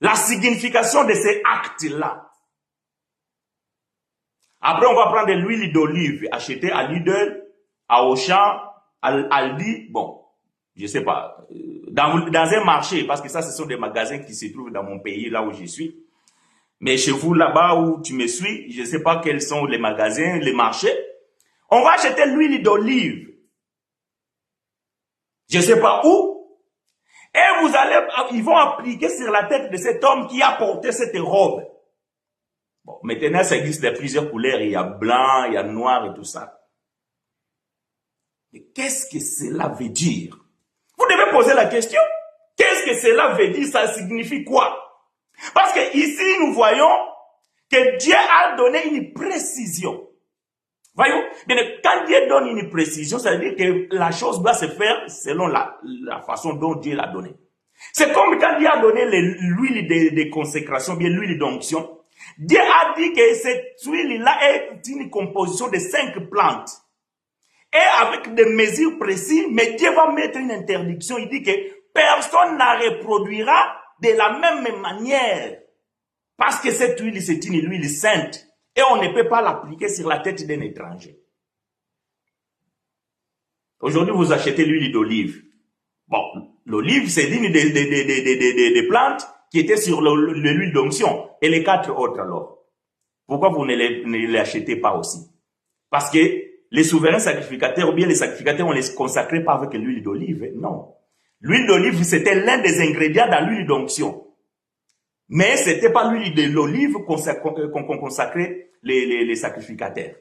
la signification de ces actes-là? Après, on va prendre de l'huile d'olive, acheter à Lidl, à Auchan, Aldi, bon, je sais pas, dans un marché, parce que ça, ce sont des magasins qui se trouvent dans mon pays, là où je suis. Mais chez vous, là-bas où tu me suis, je sais pas quels sont les magasins, les marchés. On va acheter l'huile d'olive. Je sais pas où. Et ils vont appliquer sur la tête de cet homme qui a porté cette robe. Bon, maintenant, ça existe de plusieurs couleurs. Il y a blanc, il y a noir et tout ça. Mais qu'est-ce que cela veut dire? Vous devez poser la question. Qu'est-ce que cela veut dire? Ça signifie quoi? Parce que ici, nous voyons que Dieu a donné une précision. Voyez-vous? Quand Dieu donne une précision, ça veut dire que la chose doit se faire selon la façon dont Dieu l'a donnée. C'est comme quand Dieu a donné l'huile de consécration, bien l'huile d'onction. Dieu a dit que cette huile-là est une composition de 5 plantes. Et avec des mesures précises, mais Dieu va mettre une interdiction. Il dit que personne ne reproduira de la même manière. Parce que cette huile, c'est une huile sainte. Et on ne peut pas l'appliquer sur la tête d'un étranger. Aujourd'hui, vous achetez l'huile d'olive. Bon, l'olive, c'est l'une des plantes qui étaient sur l'huile d'onction. Et les 4 autres alors. Pourquoi vous ne les achetez pas aussi? Parce que les souverains sacrificateurs ou bien les sacrificateurs, on ne les consacrait pas avec l'huile d'olive. Non. L'huile d'olive, c'était l'un des ingrédients dans l'huile d'onction. Mais ce n'était pas l'huile de l'olive qu'on consacrait les sacrificateurs.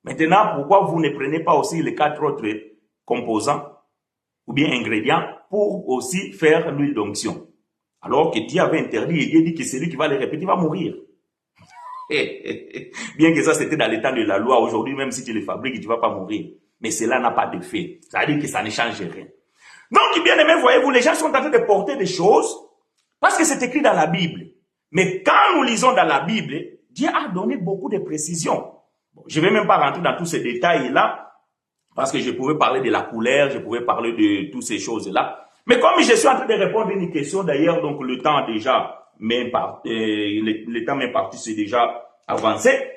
Maintenant, pourquoi vous ne prenez pas aussi les 4 autres composants ou bien ingrédients pour aussi faire l'huile d'onction? Alors que Dieu avait interdit et Dieu dit que celui qui va les répéter va mourir. Bien que ça c'était dans le temps de la loi, aujourd'hui même si tu les fabriques, tu ne vas pas mourir. Mais cela n'a pas d'effet. Ça veut dire que ça ne change rien. Donc, bien aimé, voyez-vous, les gens sont en train de porter des choses parce que c'est écrit dans la Bible. Mais quand nous lisons dans la Bible, Dieu a donné beaucoup de précisions. Bon, je ne vais même pas rentrer dans tous ces détails-là, parce que je pouvais parler de la couleur, je pouvais parler de toutes ces choses-là. Mais comme je suis en train de répondre à une question, d'ailleurs, donc le temps déjà le temps m'imparti, c'est déjà avancé.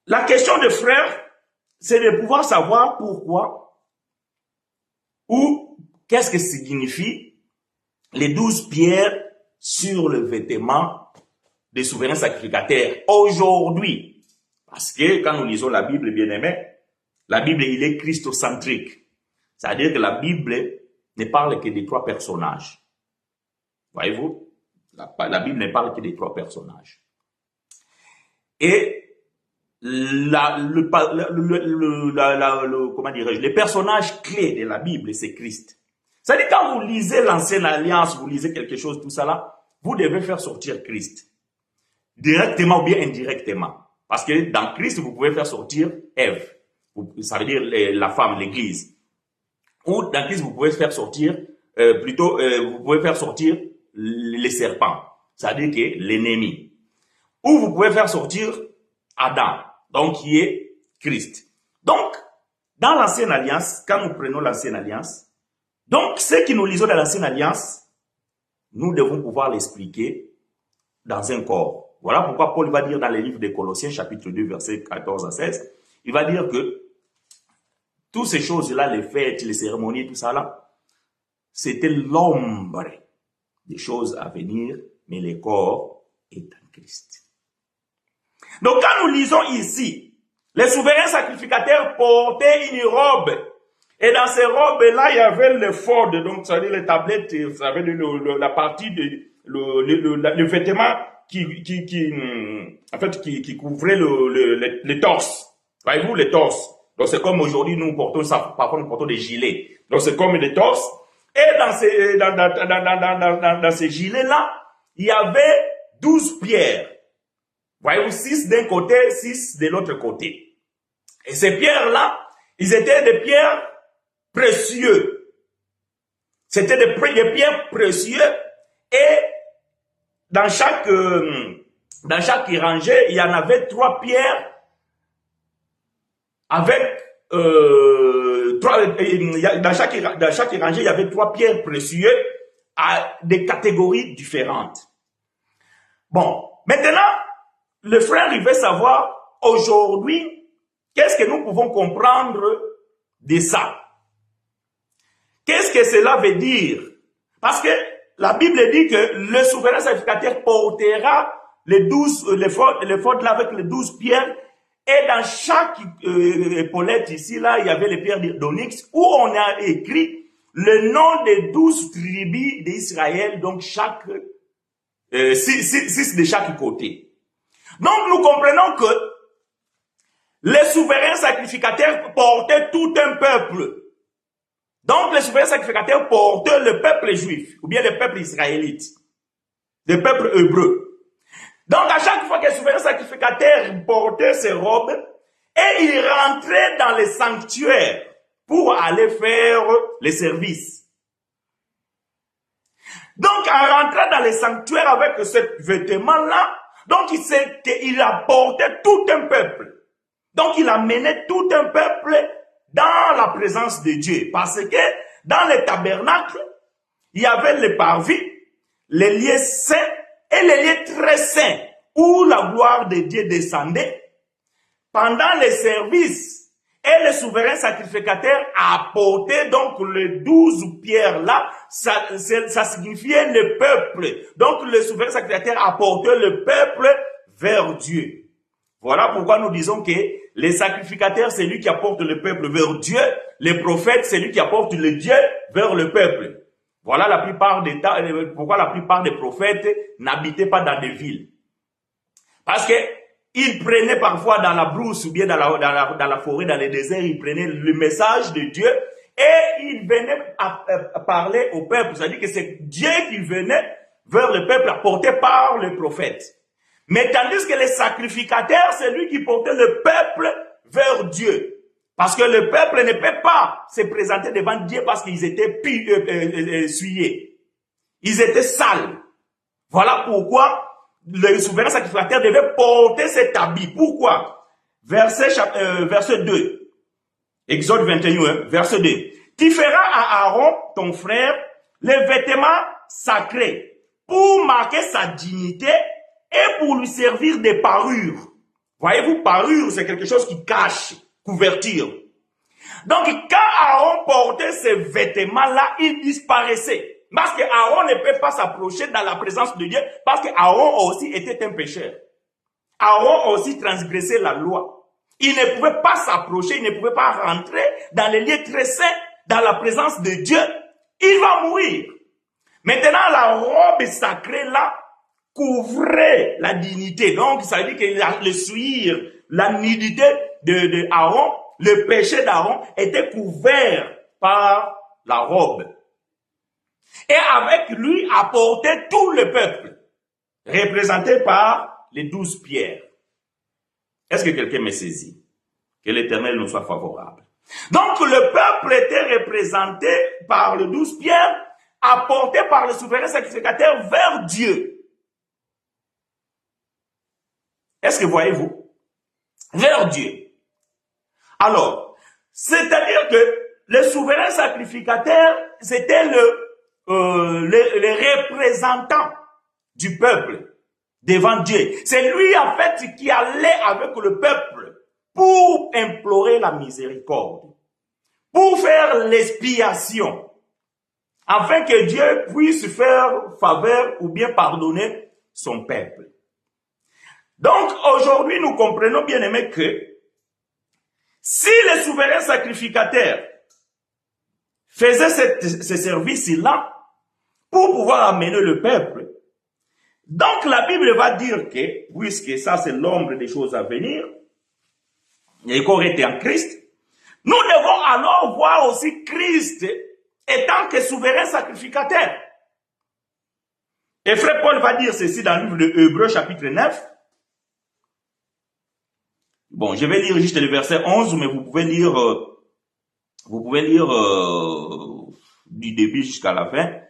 La question de frère, c'est de pouvoir savoir pourquoi ou qu'est-ce que signifie les 12 pierres sur le vêtement des souverains sacrificateurs aujourd'hui. Parce que quand nous lisons la Bible, bien aimé, la Bible, il est christocentrique. C'est-à-dire que la Bible ne parle que des 3 personnages. Voyez-vous, la Bible ne parle que des 3 personnages. Et comment dirais-je, les personnages clés de la Bible, c'est Christ. C'est-à-dire quand vous lisez l'Ancienne Alliance, vous lisez quelque chose, tout ça là, vous devez faire sortir Christ. Directement ou bien indirectement. Parce que dans Christ, vous pouvez faire sortir Ève. Ça veut dire la femme, l'Église. Ou dans Christ, vous pouvez faire sortir, vous pouvez faire sortir les serpents. C'est-à-dire que l'ennemi. Ou vous pouvez faire sortir Adam, donc qui est Christ. Donc, dans l'Ancienne Alliance, quand nous prenons l'Ancienne Alliance, donc ce que nous lisons dans l'Ancienne Alliance, nous devons pouvoir l'expliquer dans un corps. Voilà pourquoi Paul va dire dans les livres des Colossiens, chapitre 2, versets 14 à 16, il va dire que toutes ces choses-là, les fêtes, les cérémonies, tout ça là, c'était l'ombre des choses à venir, mais le corps est en Christ. Donc quand nous lisons ici, les souverains sacrificateurs portaient une robe. Et dans ces robes-là, il y avait le ford, donc ça veut dire les tablettes, ça veut dire la partie de le vêtement qui couvrait le torse. Voyez-vous, le torse. Donc c'est comme aujourd'hui, nous portons ça, parfois nous portons des gilets. Donc c'est comme les torses. Et dans ces gilets-là, il y avait 12 pierres. Voyez-vous, 6 d'un côté, 6 de l'autre côté. Et ces pierres-là, ils étaient des pierres précieuses. C'était des pierres précieuses. Et dans chaque rangée, il y en avait 3 pierres avec dans chaque rangée, il y avait 3 pierres précieuses à des catégories différentes. Bon, maintenant, le frère, il veut savoir aujourd'hui, qu'est-ce que nous pouvons comprendre de ça? Qu'est-ce que cela veut dire? Parce que la Bible dit que le souverain sacrificateur portera les fautes là avec les 12 pierres. Et dans chaque épaulette ici, là, il y avait les pierres d'onyx où on a écrit le nom des 12 tribus d'Israël, donc 6 de chaque côté. Donc nous comprenons que les souverains sacrificateurs portaient tout un peuple. Donc les souverains sacrificateurs portaient le peuple juif, ou bien le peuple israélite, le peuple hébreu. Donc, à chaque fois que le souverain sacrificateur portait ses robes, et il rentrait dans les sanctuaires pour aller faire les services. Donc, en rentrant dans les sanctuaires avec ce vêtement-là, donc il apportait tout un peuple. Donc, il amenait tout un peuple dans la présence de Dieu. Parce que dans les tabernacles, Il y avait les parvis, les lieux saints et les lieux très saints où la gloire de Dieu descendait. Pendant les services, et le souverain sacrificateur apportait donc les 12 pierres-là, ça signifiait le peuple. Donc le souverain sacrificateur apportait le peuple vers Dieu. Voilà pourquoi nous disons que les sacrificateurs, c'est lui qui apporte le peuple vers Dieu. Les prophètes, c'est lui qui apporte le Dieu vers le peuple. Voilà la plupart des temps, pourquoi la plupart des prophètes n'habitaient pas dans des villes. Parce que ils prenaient parfois dans la brousse ou bien dans la forêt, dans les déserts, ils prenaient le message de Dieu et ils venaient parler au peuple. C'est-à-dire que c'est Dieu qui venait vers le peuple apporté par le prophète. Mais tandis que les sacrificateurs, c'est lui qui portait le peuple vers Dieu. Parce que le peuple ne peut pas se présenter devant Dieu parce qu'ils étaient souillés. Ils étaient sales. Voilà pourquoi le souverain sacrificateur devait porter cet habit. Pourquoi? Verset 2. Exode 21, verset 2. Tu feras à Aaron, ton frère, les vêtements sacrés pour marquer sa dignité et pour lui servir de parure. Voyez-vous, parure, c'est quelque chose qui cache, couverture. Donc, quand Aaron portait ces vêtements-là, il disparaissait. Parce que Aaron ne peut pas s'approcher dans la présence de Dieu, parce que Aaron aussi était un pécheur. Aaron aussi transgressait la loi. Il ne pouvait pas s'approcher, il ne pouvait pas rentrer dans les lieux très saints, dans la présence de Dieu. Il va mourir. Maintenant, la robe sacrée là couvrait la dignité. Donc, ça veut dire que le souillure, la nudité de Aaron, le péché d'Aaron était couvert par la robe. Et avec lui apportait tout le peuple, représenté par les 12 pierres. Est-ce que quelqu'un me saisit? Que l'Éternel nous soit favorable. Donc le peuple était représenté par les 12 pierres, apporté par le souverain sacrificateur vers Dieu. Est-ce que voyez-vous? Vers Dieu. Alors, c'est-à-dire que le souverain sacrificateur, c'était le représentant du peuple devant Dieu. C'est lui, en fait, qui allait avec le peuple pour implorer la miséricorde, pour faire l'expiation, afin que Dieu puisse faire faveur ou bien pardonner son peuple. Donc, aujourd'hui, nous comprenons, bien aimé, que si le souverain sacrificateur faisait ce service-là pour pouvoir amener le peuple, donc la Bible va dire que, puisque ça c'est l'ombre des choses à venir, et qu'on était en Christ, nous devons alors voir aussi Christ étant que souverain sacrificateur. Et frère Paul va dire ceci dans le livre de Hébreux chapitre 9. Bon, je vais lire juste le verset 11, mais vous pouvez lire du début jusqu'à la fin.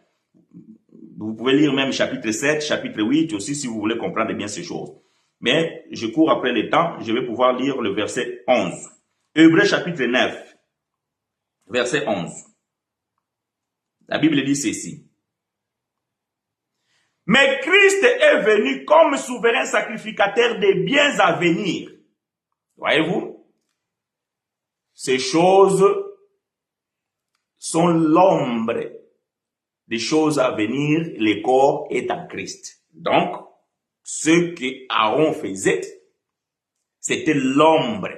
Vous pouvez lire même chapitre 7, chapitre 8 aussi si vous voulez comprendre bien ces choses. Mais je cours après le temps, je vais pouvoir lire le verset 11. Hébreux chapitre 9, verset 11. La Bible dit ceci. Mais Christ est venu comme souverain sacrificateur des biens à venir. Voyez-vous? Ces choses sont l'ombre des choses à venir, le corps est en Christ. Donc, ce que Aaron faisait, c'était l'ombre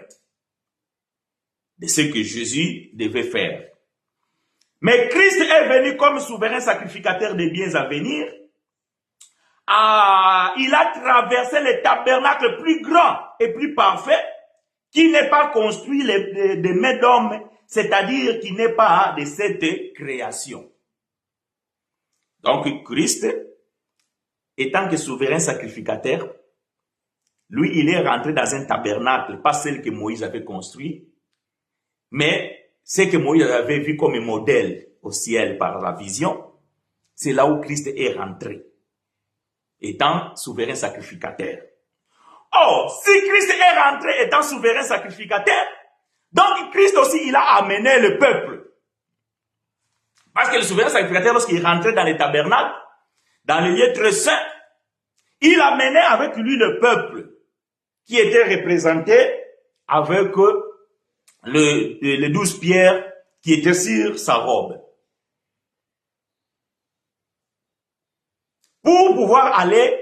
de ce que Jésus devait faire. Mais Christ est venu comme souverain sacrificateur des biens à venir. Il a traversé le tabernacle plus grand et plus parfait qui n'est pas construit de mains d'hommes, c'est-à-dire qui n'est pas de cette création. Donc Christ, étant que souverain sacrificateur, lui, il est rentré dans un tabernacle, pas celle que Moïse avait construit, mais ce que Moïse avait vu comme un modèle au ciel par la vision, c'est là où Christ est rentré, étant souverain sacrificateur. Or, si Christ est rentré étant souverain sacrificateur, donc Christ aussi, il a amené le peuple Parce que le souverain sacrificateur, lorsqu'il rentrait dans les tabernacles, dans les lieux très saints, il amenait avec lui le peuple qui était représenté avec les 12 pierres qui étaient sur sa robe. Pour pouvoir aller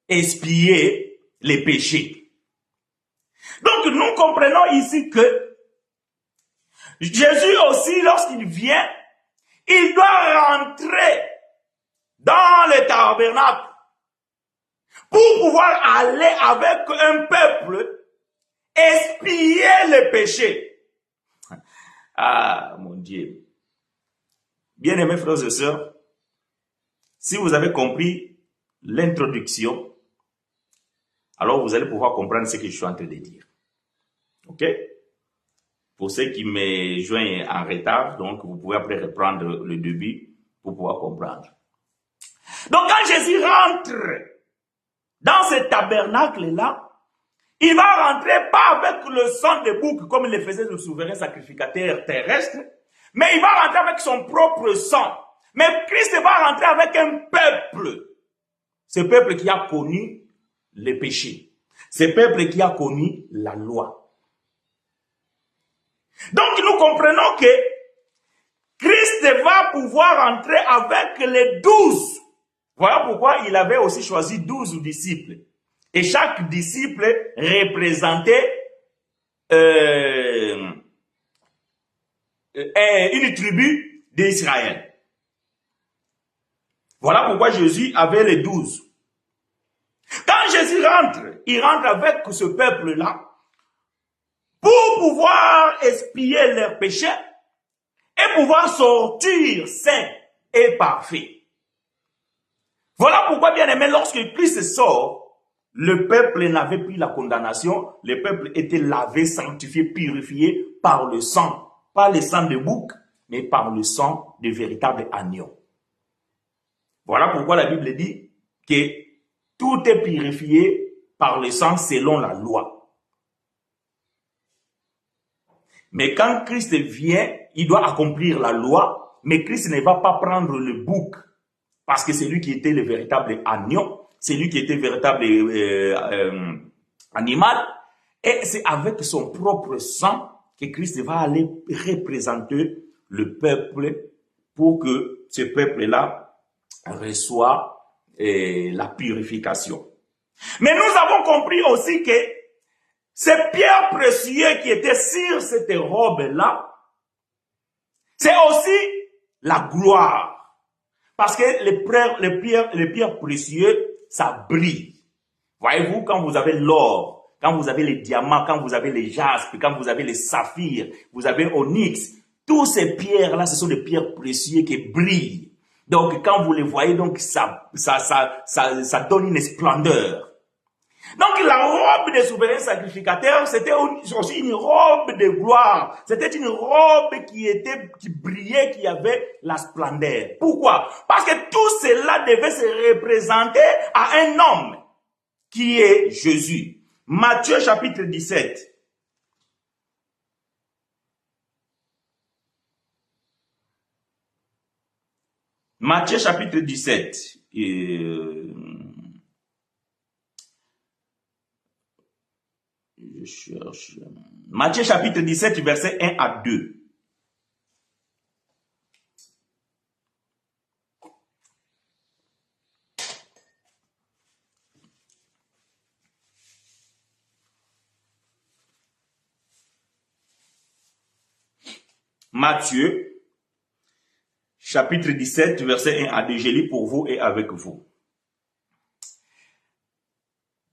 expier les péchés. Donc nous comprenons ici que Jésus aussi, lorsqu'il vient, il doit rentrer dans le tabernacle pour pouvoir aller avec un peuple expier les péchés. Ah, mon Dieu. Bien-aimés frères et sœurs, si vous avez compris l'introduction, alors vous allez pouvoir comprendre ce que je suis en train de dire. OK? Pour ceux qui me joignent en retard, donc vous pouvez après reprendre le début pour pouvoir comprendre. Donc quand Jésus rentre dans ce tabernacle-là, il va rentrer pas avec le sang de bouc comme le faisait le souverain sacrificateur terrestre, mais il va rentrer avec son propre sang. Mais Christ va rentrer avec un peuple. Ce peuple qui a connu les péchés. Ce peuple qui a connu la loi. Donc nous comprenons que Christ va pouvoir entrer avec les 12. Voilà pourquoi il avait aussi choisi 12 disciples. Et chaque disciple représentait une tribu d'Israël. Voilà pourquoi Jésus avait les 12. Quand Jésus rentre, il rentre avec ce peuple-là pour pouvoir expier leurs péchés et pouvoir sortir sain et parfait. Voilà pourquoi, bien aimé, lorsque Christ sort, le peuple n'avait plus la condamnation, le peuple était lavé, sanctifié, purifié par le sang, pas le sang de bouc, mais par le sang de véritable agneau. Voilà pourquoi la Bible dit que tout est purifié par le sang selon la loi. Mais quand Christ vient, il doit accomplir la loi, mais Christ ne va pas prendre le bouc, parce que c'est lui qui était le véritable agneau, c'est lui qui était le véritable animal, et c'est avec son propre sang que Christ va aller représenter le peuple pour que ce peuple-là reçoit la purification. Mais nous avons compris aussi que ces pierres précieuses qui étaient sur cette robe-là, c'est aussi la gloire. Parce que les pierres précieuses, ça brille. Voyez-vous, quand vous avez l'or, quand vous avez les diamants, quand vous avez les jaspes, quand vous avez les saphirs, vous avez onyx, toutes ces pierres-là, ce sont des pierres précieuses qui brillent. Donc, quand vous les voyez, donc ça donne une splendeur. Donc, la robe des souverains sacrificateurs, c'était aussi une robe de gloire. C'était une robe qui brillait, qui avait la splendeur. Pourquoi? Parce que tout cela devait se représenter à un homme qui est Jésus. Matthieu chapitre 17. Matthieu chapitre 17. Je cherche. Matthieu chapitre 17, verset 1 à 2. Matthieu chapitre 17, verset 1 à 2. Je lis pour vous et avec vous.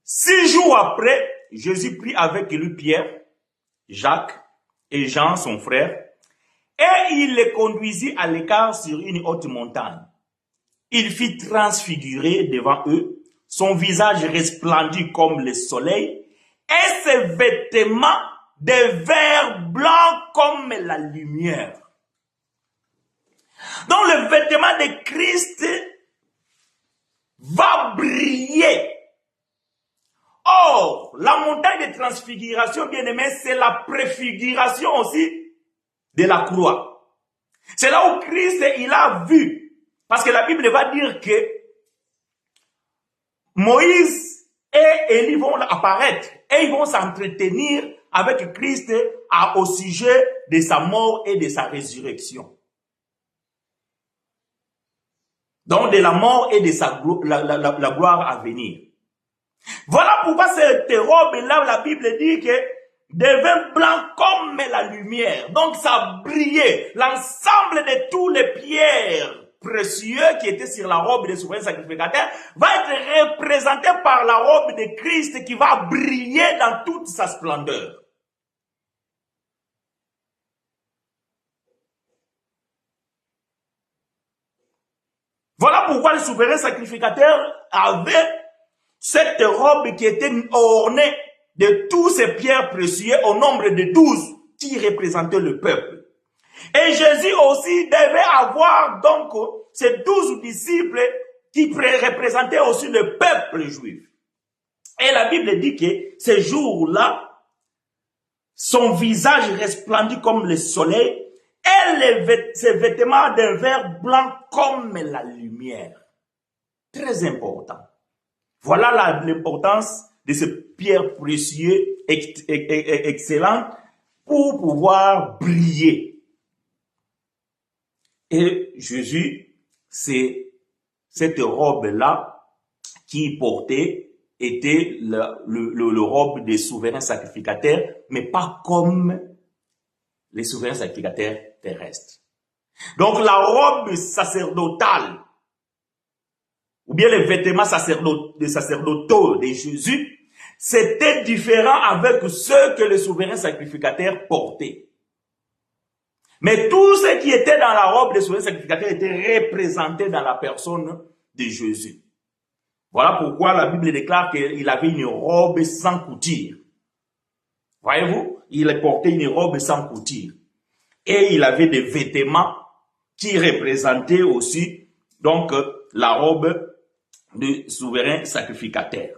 6 jours après, Jésus prit avec lui Pierre, Jacques et Jean, son frère, et il les conduisit à l'écart sur une haute montagne. Il fit transfigurer devant eux, son visage resplendit comme le soleil, et ses vêtements de vert blanc comme la lumière. Donc le vêtement de Christ va briller. Or, la montagne de transfiguration, bien aimé, c'est la préfiguration aussi de la croix. C'est là où Christ, il a vu. Parce que la Bible va dire que Moïse et Élie vont apparaître et ils vont s'entretenir avec Christ au sujet de sa mort et de sa résurrection. Donc de la mort et de la gloire à venir. Voilà pourquoi cette robe-là, la Bible dit que devint blanc comme la lumière. Donc ça brillait. L'ensemble de tous les pierres précieux qui étaient sur la robe des souverains sacrificateurs va être représenté par la robe de Christ qui va briller dans toute sa splendeur. Voilà pourquoi les souverains sacrificateurs avaient cette robe qui était ornée de tous ces pierres précieuses au nombre de 12 qui représentaient le peuple. Et Jésus aussi devait avoir donc ces 12 disciples qui représentaient aussi le peuple juif. Et la Bible dit que ces jours-là, son visage resplendit comme le soleil et ses vêtements d'un vert blanc comme la lumière. Très important. Voilà l'importance de ces pierres précieuses excellentes pour pouvoir briller. Et Jésus, c'est cette robe-là qui portait, était le robe des souverains sacrificateurs, mais pas comme les souverains sacrificateurs terrestres. Donc la robe sacerdotale, ou bien les vêtements sacerdotaux de Jésus, c'était différent avec ceux que les souverains sacrificateurs portaient. Mais tout ce qui était dans la robe des souverains sacrificateurs était représenté dans la personne de Jésus. Voilà pourquoi la Bible déclare qu'il avait une robe sans couture. Voyez-vous, il portait une robe sans couture. Et il avait des vêtements qui représentaient aussi donc la robe du souverain sacrificateur.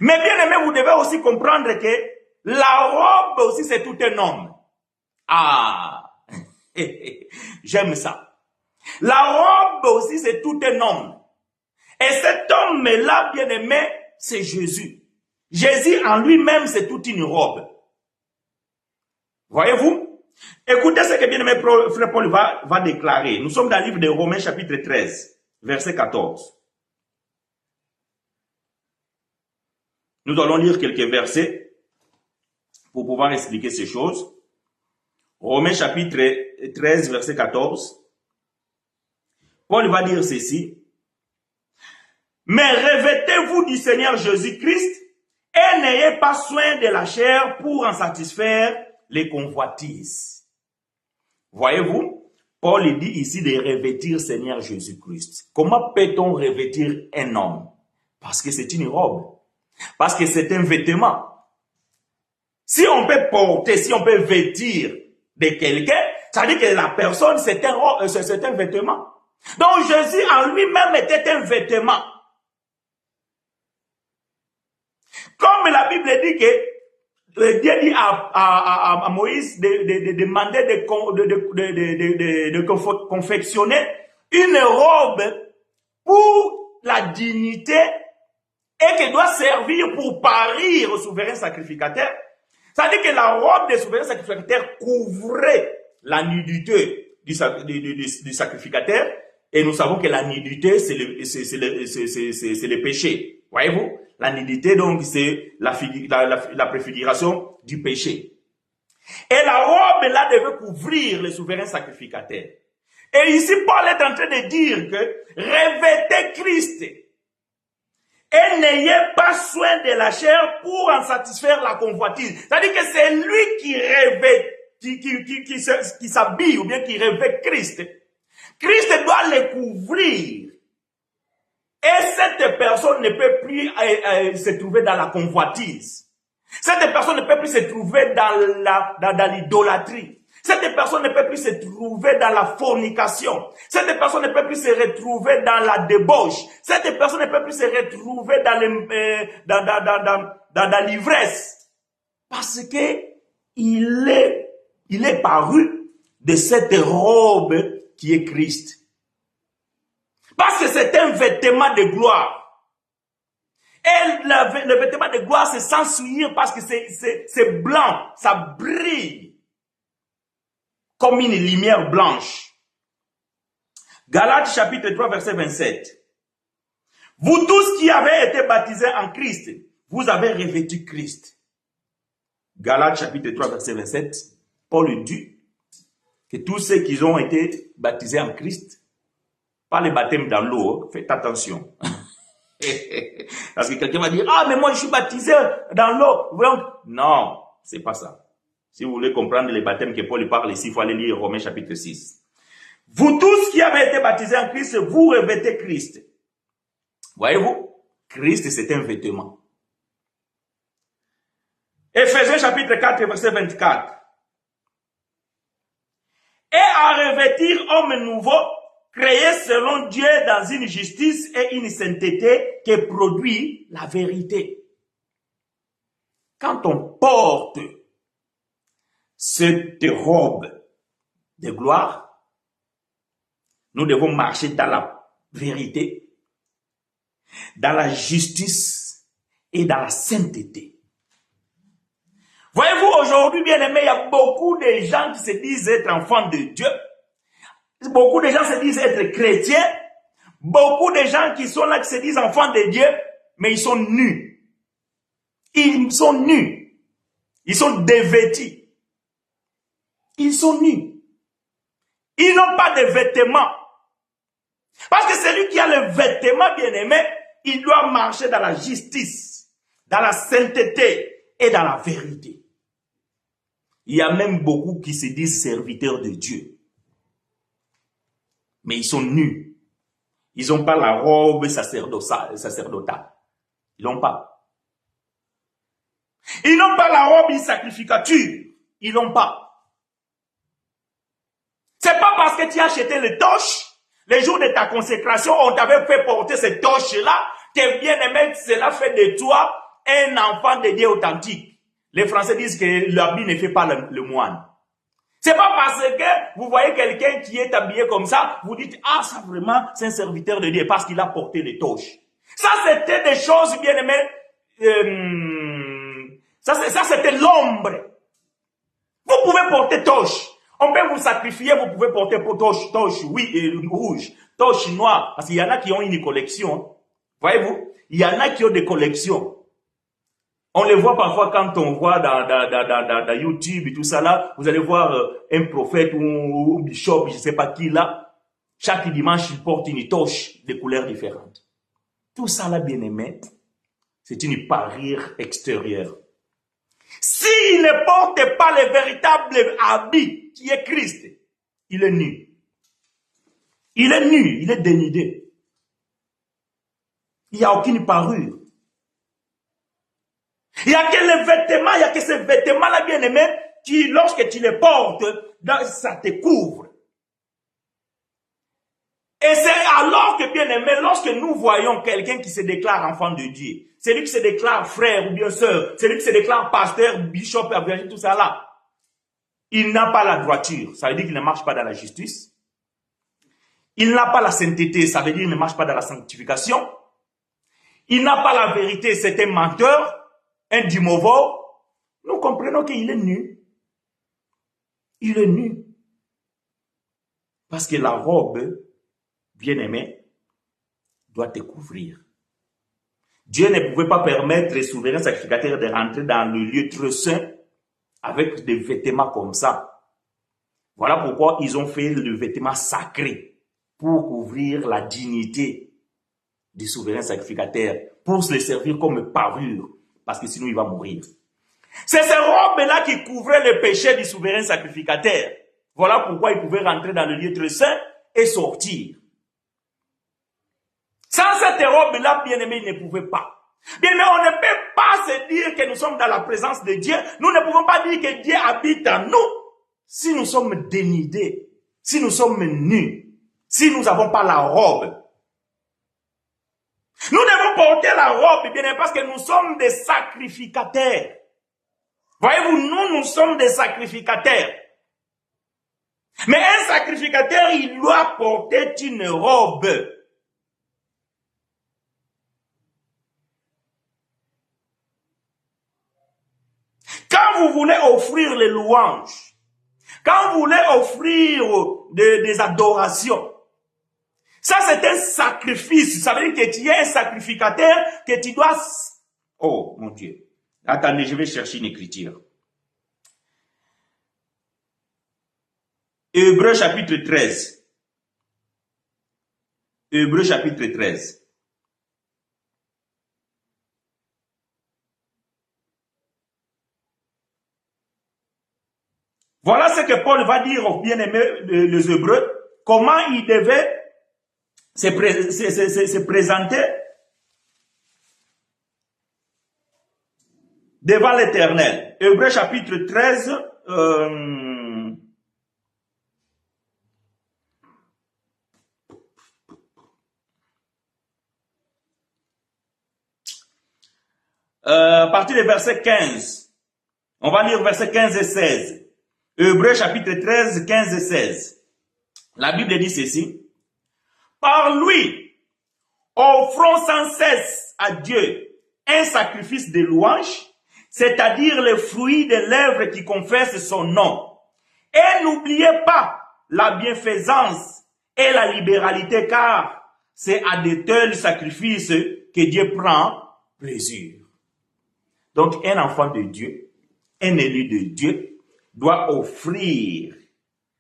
Mais bien aimé, vous devez aussi comprendre que la robe aussi c'est tout un homme. Ah, j'aime ça. La robe aussi c'est tout un homme. Et cet homme-là, bien aimé, c'est Jésus. Jésus en lui-même c'est toute une robe. Voyez-vous? Écoutez ce que bien aimé frère Paul va déclarer. Nous sommes dans le livre de Romains chapitre 13, verset 14. Nous allons lire quelques versets pour pouvoir expliquer ces choses. Romains chapitre 13, verset 14. Paul va dire ceci. Mais revêtez-vous du Seigneur Jésus-Christ et n'ayez pas soin de la chair pour en satisfaire les convoitises. Voyez-vous, Paul dit ici de revêtir Seigneur Jésus-Christ. Comment peut-on revêtir un homme? Parce que c'est une robe. Parce que c'est un vêtement. Si on peut porter, si on peut vêtir de quelqu'un, ça veut dire que la personne, c'est un vêtement. Donc Jésus en lui-même était un vêtement. Comme la Bible dit que Dieu dit à Moïse de demander de confectionner une robe pour la dignité et qui doit servir pour parir au souverain sacrificateur. Ça veut dire que la robe des souverains sacrificateurs couvrait la nudité du sacrificateur. Et nous savons que la nudité, c'est le péché. Voyez-vous? La nudité, donc, c'est la préfiguration du péché. Et la robe, là, devait couvrir les souverains sacrificateurs. Et ici, Paul est en train de dire que revêtez Christ et n'ayez pas soin de la chair pour en satisfaire la convoitise. C'est-à-dire que c'est lui qui revêt, qui s'habille ou bien qui revêt Christ. Christ doit le couvrir. Et cette personne ne peut plus se trouver dans la convoitise. Cette personne ne peut plus se trouver dans l'idolâtrie. Cette personne ne peut plus se trouver dans la fornication. Cette personne ne peut plus se retrouver dans la débauche. Cette personne ne peut plus se retrouver dans l'ivresse. Parce que il est paru de cette robe qui est Christ. Parce que c'est un vêtement de gloire. Et le vêtement de gloire, c'est sans souillure parce que c'est blanc, ça brille comme une lumière blanche. Galates chapitre 3, verset 27. Vous tous qui avez été baptisés en Christ, vous avez revêtu Christ. Galates chapitre 3, verset 27, Paul dit que tous ceux qui ont été baptisés en Christ, pas le baptême dans l'eau, faites attention. Parce que quelqu'un va dire, ah, mais moi je suis baptisé dans l'eau. Non, c'est pas ça. Si vous voulez comprendre les baptêmes que Paul parle ici, il faut aller lire Romains chapitre 6. Vous tous qui avez été baptisés en Christ, vous revêtez Christ. Voyez-vous, Christ c'est un vêtement. Éphésiens chapitre 4, verset 24. Et à revêtir homme nouveau, créé selon Dieu dans une justice et une sainteté qui produit la vérité. Quand on porte cette robe de gloire, nous devons marcher dans la vérité, dans la justice et dans la sainteté. Voyez-vous, aujourd'hui, bien aimé, il y a beaucoup de gens qui se disent être enfants de Dieu. Beaucoup de gens se disent être chrétiens. Beaucoup de gens qui sont là, qui se disent enfants de Dieu, mais ils sont nus. Ils sont nus. Ils sont dévêtus. Ils sont nus. Ils n'ont pas de vêtements. Parce que celui qui a le vêtement, bien aimé, il doit marcher dans la justice, dans la sainteté et dans la vérité. Il y a même beaucoup qui se disent serviteurs de Dieu. Mais ils sont nus. Ils n'ont pas la robe sacerdotale. Ils n'ont pas. Ils n'ont pas la robe sacrificature. Ils n'ont pas. C'est pas parce que tu as acheté les torches, les jours de ta consécration, on t'avait fait porter ces torches-là, que bien aimé, cela fait de toi un enfant de Dieu authentique. Les Français disent que l'habit ne fait pas le moine. C'est pas parce que vous voyez quelqu'un qui est habillé comme ça, vous dites, ah, ça vraiment, c'est un serviteur de Dieu parce qu'il a porté les torches. Ça, c'était des choses, bien aimées, ça c'était l'ombre. Vous pouvez porter torche. On peut vous sacrifier, vous pouvez porter torche, oui, rouge, torche noire, parce qu'il y en a qui ont une collection. Voyez-vous, il y en a qui ont des collections. On les voit parfois quand on voit dans YouTube et tout ça là, vous allez voir un prophète ou un bishop, je ne sais pas qui là, chaque dimanche il porte une torche de couleurs différentes. Tout ça là, bien aimé, c'est une parure extérieure. S'il ne porte pas le véritable habit qui est Christ, il est nu. Il est nu, il est dénudé. Il n'y a aucune parure. Il n'y a que les vêtements, il n'y a que ces vêtements-là, bien aimés, qui, lorsque tu les portes, ça te couvre. Et c'est alors que, bien aimé, lorsque nous voyons quelqu'un qui se déclare enfant de Dieu, celui qui se déclare frère ou bien sœur, celui qui se déclare pasteur, bishop, tout ça là, il n'a pas la droiture, ça veut dire qu'il ne marche pas dans la justice. Il n'a pas la sainteté, ça veut dire qu'il ne marche pas dans la sanctification. Il n'a pas la vérité, c'est un menteur, un dimorphe. Nous comprenons qu'il est nu. Il est nu. Parce que la robe, bien-aimée, doit te couvrir. Dieu ne pouvait pas permettre les souverains sacrificateurs de rentrer dans le lieu très saint avec des vêtements comme ça. Voilà pourquoi ils ont fait le vêtement sacré pour couvrir la dignité du souverain sacrificateur, pour se les servir comme parure, parce que sinon il va mourir. C'est ces robes-là qui couvraient le péché du souverain sacrificateur. Voilà pourquoi il pouvait rentrer dans le lieu très saint et sortir. Sans cette robe-là, bien-aimé, il ne pouvait pas. Bien-aimé, on ne peut pas se dire que nous sommes dans la présence de Dieu. Nous ne pouvons pas dire que Dieu habite en nous si nous sommes dénudés, si nous sommes nus, si nous n'avons pas la robe. Nous devons porter la robe, bien aimé, parce que nous sommes des sacrificateurs. Voyez-vous, nous sommes des sacrificateurs. Mais un sacrificateur, il doit porter une robe. Quand vous voulez offrir les louanges, quand vous voulez offrir des adorations, ça c'est un sacrifice. Ça veut dire que tu es un sacrificateur, que tu dois... Oh mon Dieu. Attendez, je vais chercher une écriture. Hébreux chapitre 13. Hébreux chapitre 13. Voilà ce que Paul va dire aux bien-aimés les Hébreux, comment ils devaient se présenter devant l'Éternel. Hébreux chapitre 13, à partir du verset 15. On va lire verset 15 et 16. Hébreux chapitre 13, 15 et 16. La Bible dit ceci. Par lui, offrons sans cesse à Dieu un sacrifice de louange, c'est-à-dire le fruit des lèvres qui confessent son nom. Et n'oubliez pas la bienfaisance et la libéralité, car c'est à de tels sacrifices que Dieu prend plaisir. Donc, un enfant de Dieu, un élu de Dieu, doit offrir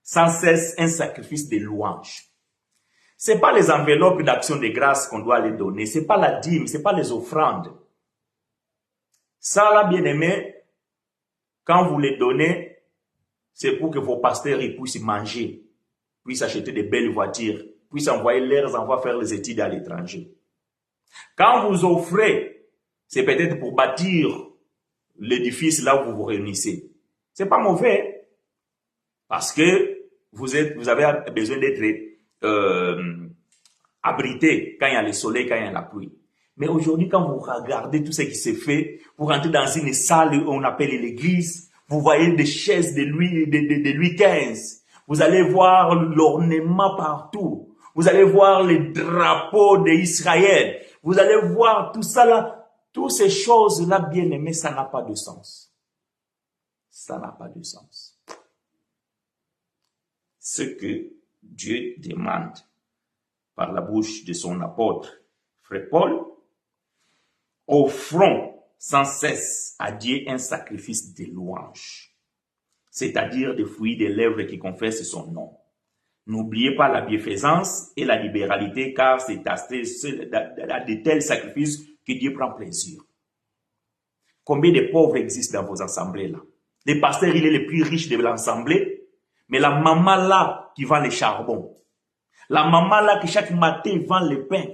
sans cesse un sacrifice de louange. Ce n'est pas les enveloppes d'action de grâce qu'on doit les donner, ce n'est pas la dîme, ce n'est pas les offrandes. Ça, là, bien aimé, quand vous les donnez, c'est pour que vos pasteurs puissent manger, puissent acheter de belles voitures, puissent envoyer leurs enfants faire les études à l'étranger. Quand vous offrez, c'est peut-être pour bâtir l'édifice là où vous vous réunissez. C'est pas mauvais, parce que vous avez besoin d'être abrité quand il y a le soleil, quand il y a la pluie. Mais aujourd'hui, quand vous regardez tout ce qui s'est fait, vous rentrez dans une salle qu'on appelle l'église, vous voyez des chaises de Louis XV, vous allez voir l'ornement partout, vous allez voir les drapeaux d'Israël, vous allez voir tout ça là, toutes ces choses-là, bien aimées, ça n'a pas de sens. Ça n'a pas de sens. Ce que Dieu demande par la bouche de son apôtre, frère Paul, offrons sans cesse à Dieu un sacrifice de louange, c'est-à-dire des fruits des lèvres qui confessent son nom. N'oubliez pas la bienfaisance et la libéralité, car c'est à de tels sacrifices que Dieu prend plaisir. Combien de pauvres existent dans vos assemblées là? Le pasteur, il est le plus riche de l'assemblée, mais la maman là qui vend les charbons, la maman là qui chaque matin vend le pain,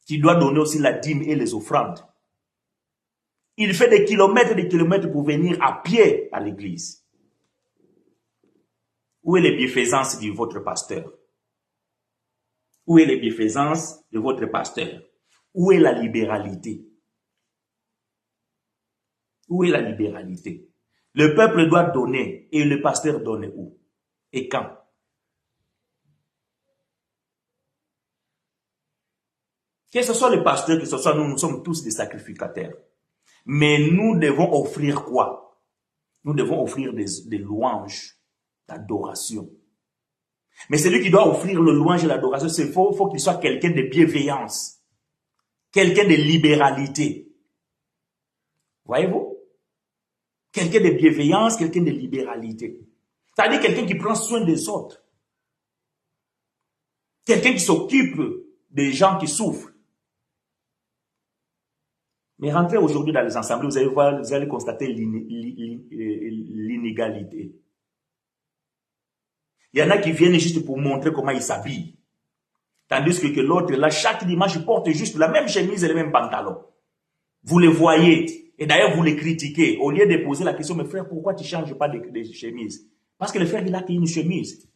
qui doit donner aussi la dîme et les offrandes. Il fait des kilomètres pour venir à pied à l'église. Où est les bienfaisances de votre pasteur? Où est les bienfaisances de votre pasteur? Où est la libéralité? Où est la libéralité? Le peuple doit donner et le pasteur donne où? Et quand? Que ce soit le pasteur, que ce soit nous, nous sommes tous des sacrificateurs. Mais nous devons offrir quoi? Nous devons offrir des louanges, d'adoration. Mais celui qui doit offrir le louange et l'adoration, il faut qu'il soit quelqu'un de bienveillance, quelqu'un de libéralité. Voyez-vous? Quelqu'un de bienveillance, quelqu'un de libéralité. C'est-à-dire quelqu'un qui prend soin des autres. Quelqu'un qui s'occupe des gens qui souffrent. Mais rentrez aujourd'hui dans les assemblées, vous allez voir, vous allez constater l'inégalité. Il y en a qui viennent juste pour montrer comment ils s'habillent. Tandis que l'autre, là, chaque dimanche, porte juste la même chemise et le même pantalon. Vous les voyez. Et d'ailleurs, vous les critiquez. Au lieu de poser la question, mais frère, pourquoi tu ne changes pas de chemise? Parce que le frère, il a qu'une chemise.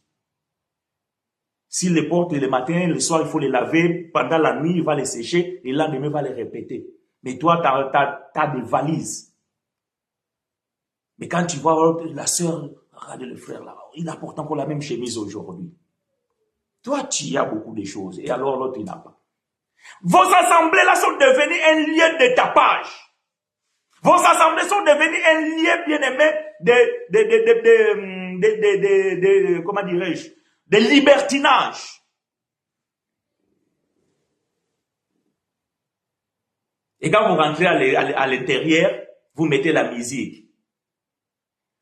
S'il les porte le matin, le soir, il faut les laver. Pendant la nuit, il va les sécher. Et le lendemain, il va les répéter. Mais toi, tu as des valises. Mais quand tu vois la sœur Regardez le frère là, il apporte encore la même chemise aujourd'hui. Toi, tu as beaucoup de choses, et alors l'autre, il n'a pas. Vos assemblées là sont devenues un lieu de tapage. Vos assemblées sont devenues un lieu bien-aimé comment dirais-je, de libertinage. Et quand vous rentrez à l'intérieur, vous mettez la musique.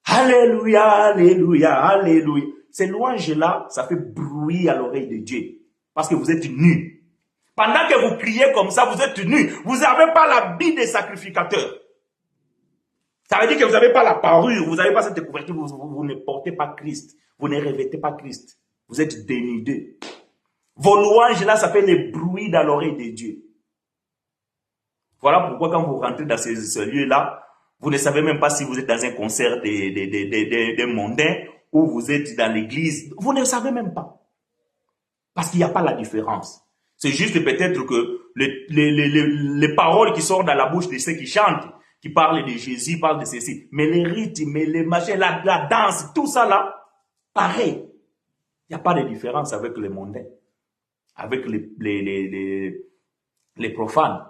Alléluia, alléluia, alléluia. Ces louanges-là, ça fait bruit à l'oreille de Dieu. Parce que vous êtes nus. Pendant que vous criez comme ça, vous êtes nus. Vous n'avez pas l'habit des sacrificateurs. Ça veut dire que vous n'avez pas la parure, vous n'avez pas cette couverture, vous ne portez pas Christ. Vous ne revêtez pas Christ. Vous êtes dénudés. Vos louanges là, ça fait le bruit dans l'oreille de Dieu. Voilà pourquoi quand vous rentrez dans ce lieu-là, vous ne savez même pas si vous êtes dans un concert des mondains ou vous êtes dans l'église. Vous ne le savez même pas. Parce qu'il n'y a pas la différence. C'est juste peut-être que les paroles qui sortent dans la bouche de ceux qui chantent, qui parlent de Jésus, parlent de ceci. Mais les rythmes, les machins, la danse, tout ça là, pareil. Il n'y a pas de différence avec les mondains, avec les profanes.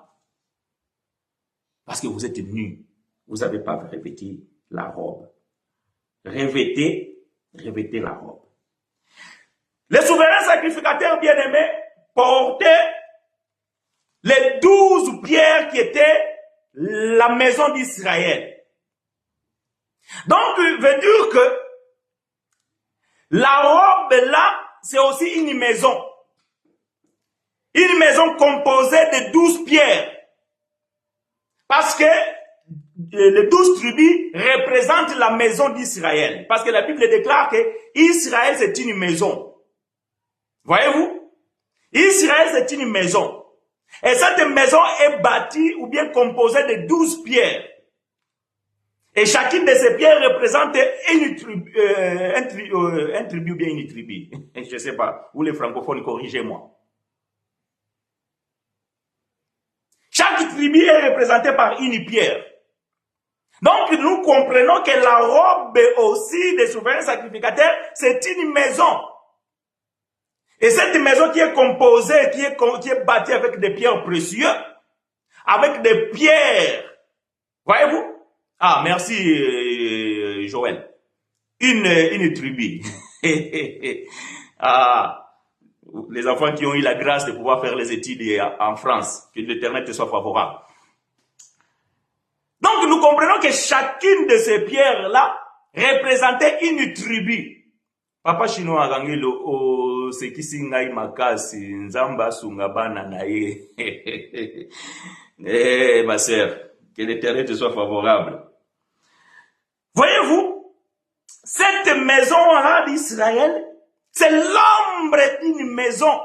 Parce que vous êtes nus. Vous n'avez pas revêtu la robe. Revêtez la robe. Les souverains sacrificateurs bien-aimés portaient les 12 pierres qui étaient la maison d'Israël. Donc, veut dire que la robe là, c'est aussi une maison. Une maison composée de 12 pierres. Parce que les 12 tribus représentent la maison d'Israël. Parce que la Bible déclare que Israël c'est une maison. Voyez-vous? Israël c'est une maison. Et cette maison est bâtie ou bien composée de 12 pierres. Et chacune de ces pierres représente un tribu ou bien une tribu. Je ne sais pas. Vous les francophones, corrigez-moi. Chaque tribu est représentée par une pierre. Donc nous comprenons que la robe aussi des souverains sacrificateurs, c'est une maison. Et cette maison qui est composée, qui est bâtie avec des pierres précieuses, avec des pierres, voyez-vous? Ah, merci Joël. Une tribu. Ah, les enfants qui ont eu la grâce de pouvoir faire les études en France, que l'Éternel te soit favorable. Donc nous comprenons que chacune de ces pierres-là représentait une tribu. Papa chinois agangelo o sekisingai makasi nzamba sungabana nae. Eh ma sœur, que l'Éternel te soit favorable. Voyez-vous, cette maison-là d'Israël, c'est l'ombre d'une maison.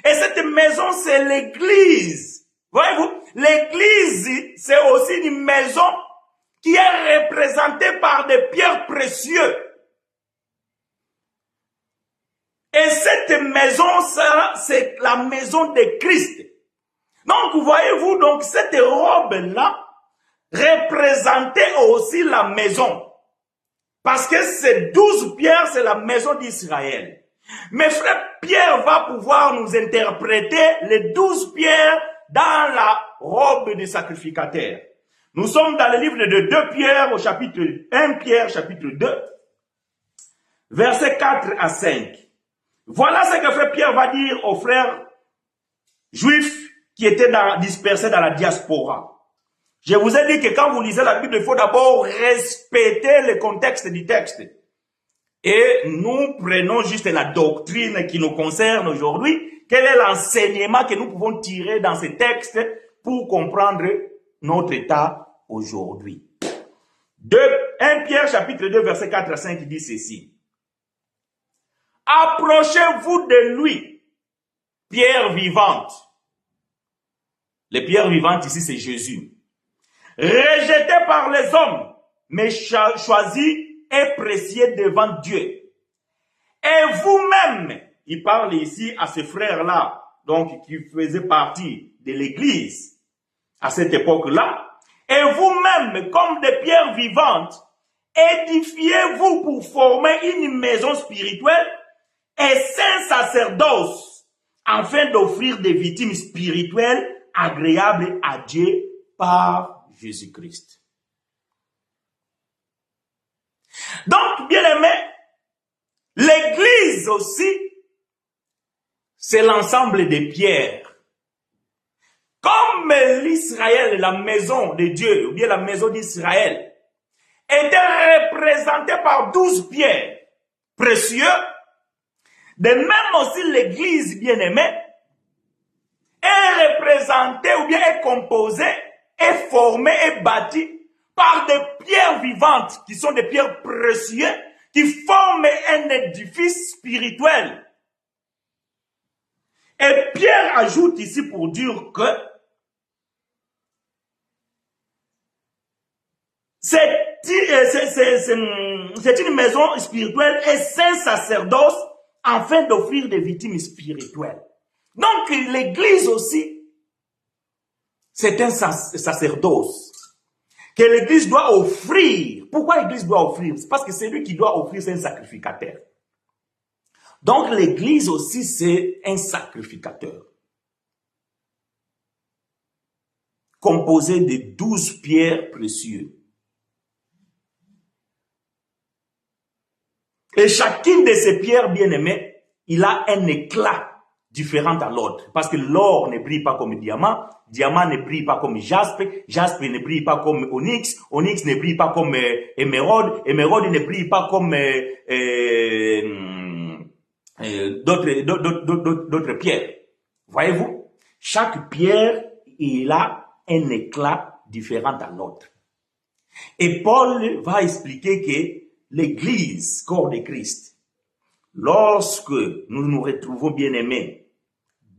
Et cette maison, c'est l'église. Voyez-vous, l'église, c'est aussi une maison qui est représentée par des pierres précieuses. Et cette maison, ça, c'est la maison de Christ. Donc, voyez-vous, donc, cette robe-là représentait aussi la maison. Parce que ces 12 pierres, c'est la maison d'Israël. Mais frère, Pierre va pouvoir nous interpréter les 12 pierres dans la robe du sacrificateur. Nous sommes dans le livre de 2 Pierre, au chapitre 1 Pierre, chapitre 2, versets 4 à 5. Voilà ce que frère Pierre va dire aux frères juifs qui étaient dispersés dans la diaspora. Je vous ai dit que quand vous lisez la Bible, il faut d'abord respecter le contexte du texte. Et nous prenons juste la doctrine qui nous concerne aujourd'hui. Quel est l'enseignement que nous pouvons tirer dans ces textes pour comprendre notre état aujourd'hui? 1 Pierre chapitre 2 verset 4 à 5 dit ceci. Approchez-vous de lui, pierre vivante. Les pierres vivantes ici c'est Jésus. Rejeté par les hommes, mais choisi et précieux devant Dieu. Et vous-même, il parle ici à ces frères-là, donc qui faisaient partie de l'église à cette époque-là, et vous-même, comme des pierres vivantes, édifiez-vous pour former une maison spirituelle et saint sacerdoce, afin d'offrir des victimes spirituelles agréables à Dieu par Jésus-Christ. Donc, bien aimé, l'Église aussi, c'est l'ensemble des pierres. Comme l'Israël, la maison de Dieu, ou bien la maison d'Israël, était représentée par 12 pierres précieux, de même aussi l'Église bien-aimée est représentée ou bien est composée, est formée, est bâtie par des pierres vivantes qui sont des pierres précieuses qui forment un édifice spirituel. Et Pierre ajoute ici pour dire que c'est une maison spirituelle et saint sacerdoce afin d'offrir des victimes spirituelles. Donc l'Église aussi, c'est un sacerdoce que l'Église doit offrir. Pourquoi l'Église doit offrir? C'est parce que c'est lui qui doit offrir, c'est un sacrificateur. Donc l'Église aussi, c'est un sacrificateur. Composé de 12 pierres précieuses. Et chacune de ces pierres bien-aimées, il a un éclat différent à l'autre. Parce que l'or ne brille pas comme diamant, diamant ne brille pas comme jaspe, jaspe ne brille pas comme onyx, onyx ne brille pas comme émeraude, émeraude ne brille pas comme d'autres pierres. Voyez-vous, chaque pierre, il a un éclat différent à l'autre. Et Paul va expliquer que l'Église, corps de Christ, lorsque nous nous retrouvons bien-aimés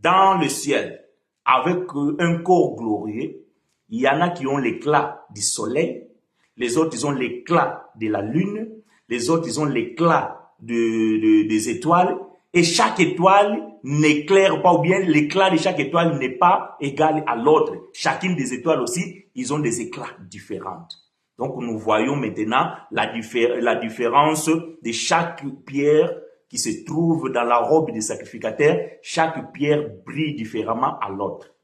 dans le ciel avec un corps glorieux, il y en a qui ont l'éclat du soleil, les autres ils ont l'éclat de la lune, les autres ils ont l'éclat des étoiles, et chaque étoile n'éclaire pas, ou bien l'éclat de chaque étoile n'est pas égal à l'autre. Chacune des étoiles aussi, ils ont des éclats différents. Donc nous voyons maintenant la différence de chaque pierre qui se trouve dans la robe du sacrificateur. Chaque pierre brille différemment à l'autre.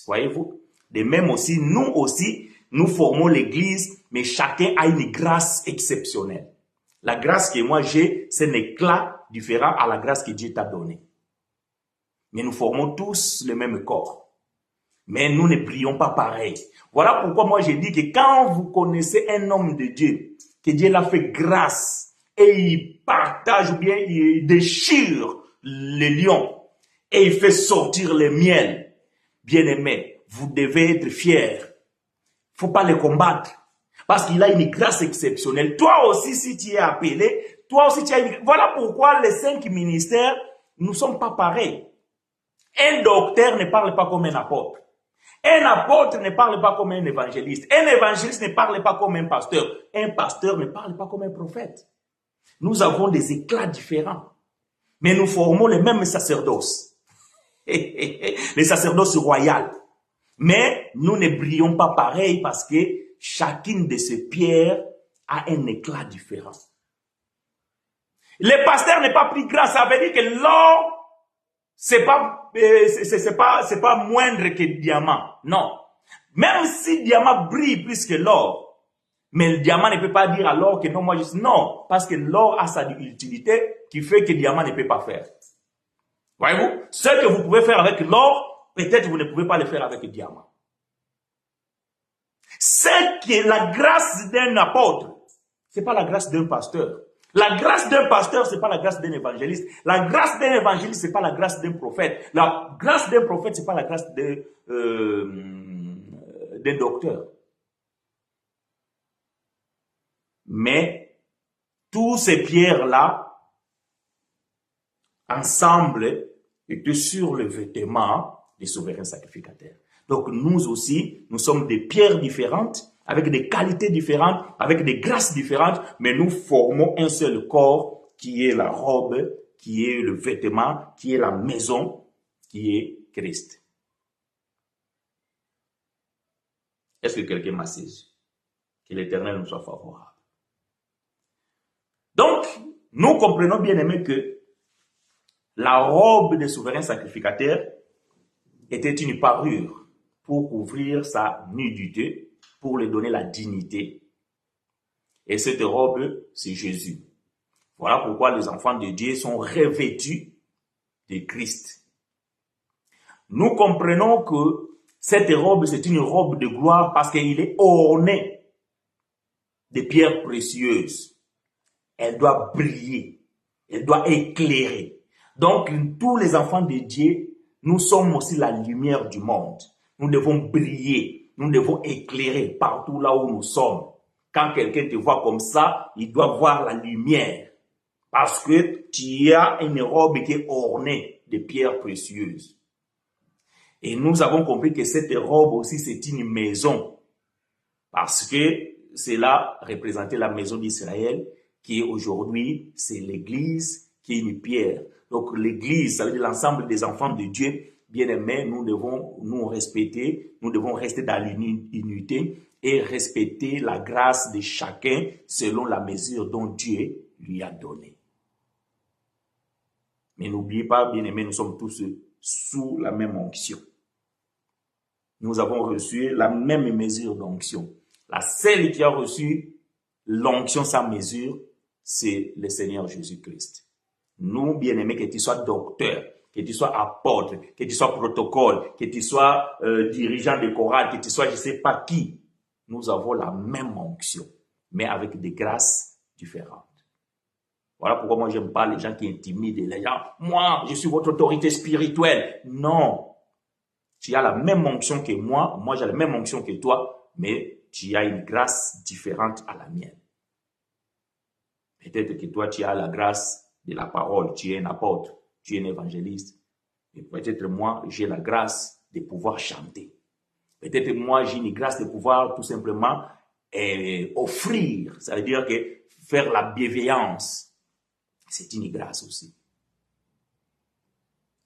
Voyez-vous? De même aussi, nous formons l'Église, mais chacun a une grâce exceptionnelle. La grâce que moi j'ai, c'est un éclat différent à la grâce que Dieu t'a donnée. Mais nous formons tous le même corps. Mais nous ne brillons pas pareil. Voilà pourquoi moi j'ai dit que quand vous connaissez un homme de Dieu, que Dieu l'a fait grâce, et il partage ou bien il déchire les lions, et il fait sortir le miel, bien aimé, vous devez être fiers. Il ne faut pas les combattre. Parce qu'il a une grâce exceptionnelle. Toi aussi, si tu es appelé, toi aussi tu as une... Voilà pourquoi les 5 ministères ne sont pas pareils. Un docteur ne parle pas comme un apôtre. Un apôtre ne parle pas comme un évangéliste. Un évangéliste ne parle pas comme un pasteur. Un pasteur ne parle pas comme un prophète. Nous avons des éclats différents. Mais nous formons le même sacerdoce. Le sacerdoce royal. Mais nous ne brillons pas pareil parce que chacune de ces pierres a un éclat différent. Le pasteur n'est pas plus grand. Ça veut dire que l'or, c'est pas moindre que le diamant. Non. Même si le diamant brille plus que l'or, mais le diamant ne peut pas dire à l'or que non, moi je dis non, parce que l'or a sa utilité qui fait que le diamant ne peut pas faire. Voyez-vous? Ce que vous pouvez faire avec l'or, peut-être vous ne pouvez pas le faire avec le diamant. C'est que la grâce d'un apôtre, c'est pas la grâce d'un pasteur. La grâce d'un pasteur, c'est pas la grâce d'un évangéliste. La grâce d'un évangéliste, c'est pas la grâce d'un prophète. La grâce d'un prophète, c'est pas la grâce d'un docteur. Mais tous ces pierres-là, ensemble, étaient sur le vêtement des souverains sacrificateurs. Donc nous aussi, nous sommes des pierres différentes, avec des qualités différentes, avec des grâces différentes, mais nous formons un seul corps qui est la robe, qui est le vêtement, qui est la maison, qui est Christ. Est-ce que quelqu'un m'a saisi? Que l'Éternel nous soit favorable. Donc, nous comprenons bien aimé que la robe des souverains sacrificateurs était une parure pour couvrir sa nudité, pour lui donner la dignité. Et cette robe, c'est Jésus. Voilà pourquoi les enfants de Dieu sont revêtus de Christ. Nous comprenons que cette robe, c'est une robe de gloire parce qu'il est orné de pierres précieuses. Elle doit briller, elle doit éclairer. Donc, tous les enfants de Dieu, nous sommes aussi la lumière du monde. Nous devons briller, nous devons éclairer partout là où nous sommes. Quand quelqu'un te voit comme ça, il doit voir la lumière. Parce que tu as une robe qui est ornée de pierres précieuses. Et nous avons compris que cette robe aussi, c'est une maison. Parce que cela représentait la maison d'Israël, qui aujourd'hui, c'est l'église qui est une pierre. Donc l'église, ça veut dire l'ensemble des enfants de Dieu, bien-aimés, nous devons nous respecter, nous devons rester dans l'unité et respecter la grâce de chacun selon la mesure dont Dieu lui a donné. Mais n'oubliez pas, bien-aimés, nous sommes tous sous la même onction. Nous avons reçu la même mesure d'onction. La seule qui a reçu l'onction sans mesure, c'est le Seigneur Jésus-Christ. Nous, bien-aimés, que tu sois docteur, que tu sois apôtre, que tu sois protocole, que tu sois dirigeant de chorale, que tu sois je ne sais pas qui, nous avons la même onction, mais avec des grâces différentes. Voilà pourquoi moi, j'aime pas les gens qui intimident les gens. Moi, je suis votre autorité spirituelle. Non. Tu as la même onction que moi j'ai la même onction que toi, mais tu as une grâce différente à la mienne. Peut-être que toi, tu as la grâce de la parole, tu es un apôtre, tu es un évangéliste. Et peut-être moi, j'ai la grâce de pouvoir chanter. Peut-être moi, j'ai une grâce de pouvoir tout simplement offrir, ça veut dire que faire la bienveillance. C'est une grâce aussi.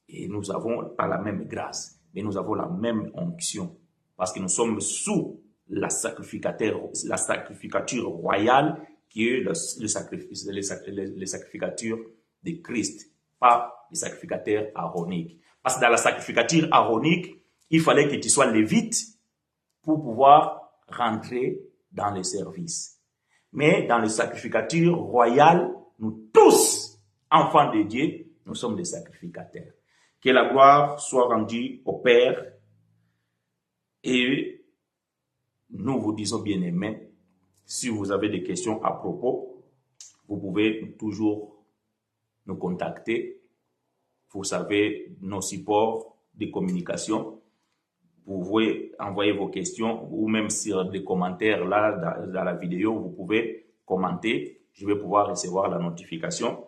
Et nous n'avons pas la même grâce, mais nous avons la même onction. Parce que nous sommes sous la sacrificature royale qui est le sacrificature de Christ, pas le sacrificateur aaronique. Parce que dans la sacrificature aaronique, il fallait que tu sois lévite pour pouvoir rentrer dans le service. Mais dans le sacrificature royale, nous tous, enfants de Dieu, nous sommes des sacrificateurs. Que la gloire soit rendue au Père. Et nous vous disons, bien-aimés, si vous avez des questions à propos, vous pouvez toujours nous contacter. Vous savez, nos supports de communication. Vous pouvez envoyer vos questions ou même sur des commentaires là dans la vidéo, vous pouvez commenter. Je vais pouvoir recevoir la notification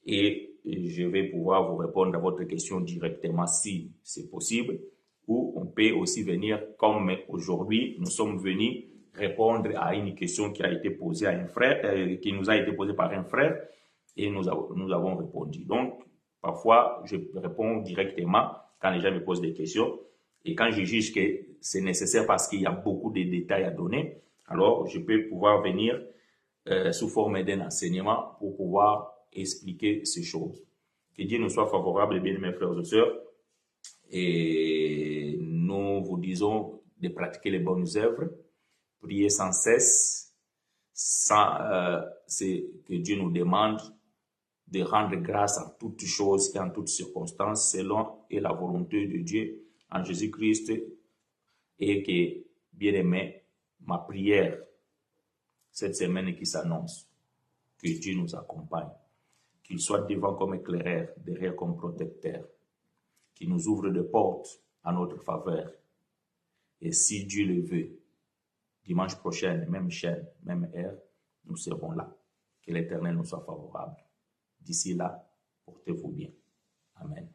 et je vais pouvoir vous répondre à votre question directement si c'est possible. Ou on peut aussi venir, comme aujourd'hui, nous sommes venus répondre à une question qui a été posée à un frère, qui nous a été posée par un frère, et nous avons répondu. Donc, parfois, je réponds directement quand les gens me posent des questions. Et quand je juge que c'est nécessaire parce qu'il y a beaucoup de détails à donner, alors je peux pouvoir venir sous forme d'un enseignement pour pouvoir expliquer ces choses. Que Dieu nous soit favorable, bien mes frères et sœurs. Et nous vous disons de pratiquer les bonnes œuvres, prier sans cesse, c'est que Dieu nous demande de rendre grâce en toutes choses et en toutes circonstances selon la volonté de Dieu en Jésus-Christ. Et que, bien aimé, ma prière cette semaine qui s'annonce, que Dieu nous accompagne, qu'il soit devant comme éclaireur, derrière comme protecteur, qu'il nous ouvre des portes à notre faveur. Et si Dieu le veut, dimanche prochain, même chaîne, même heure, nous serons là. Que l'Éternel nous soit favorable. D'ici là, portez-vous bien. Amen.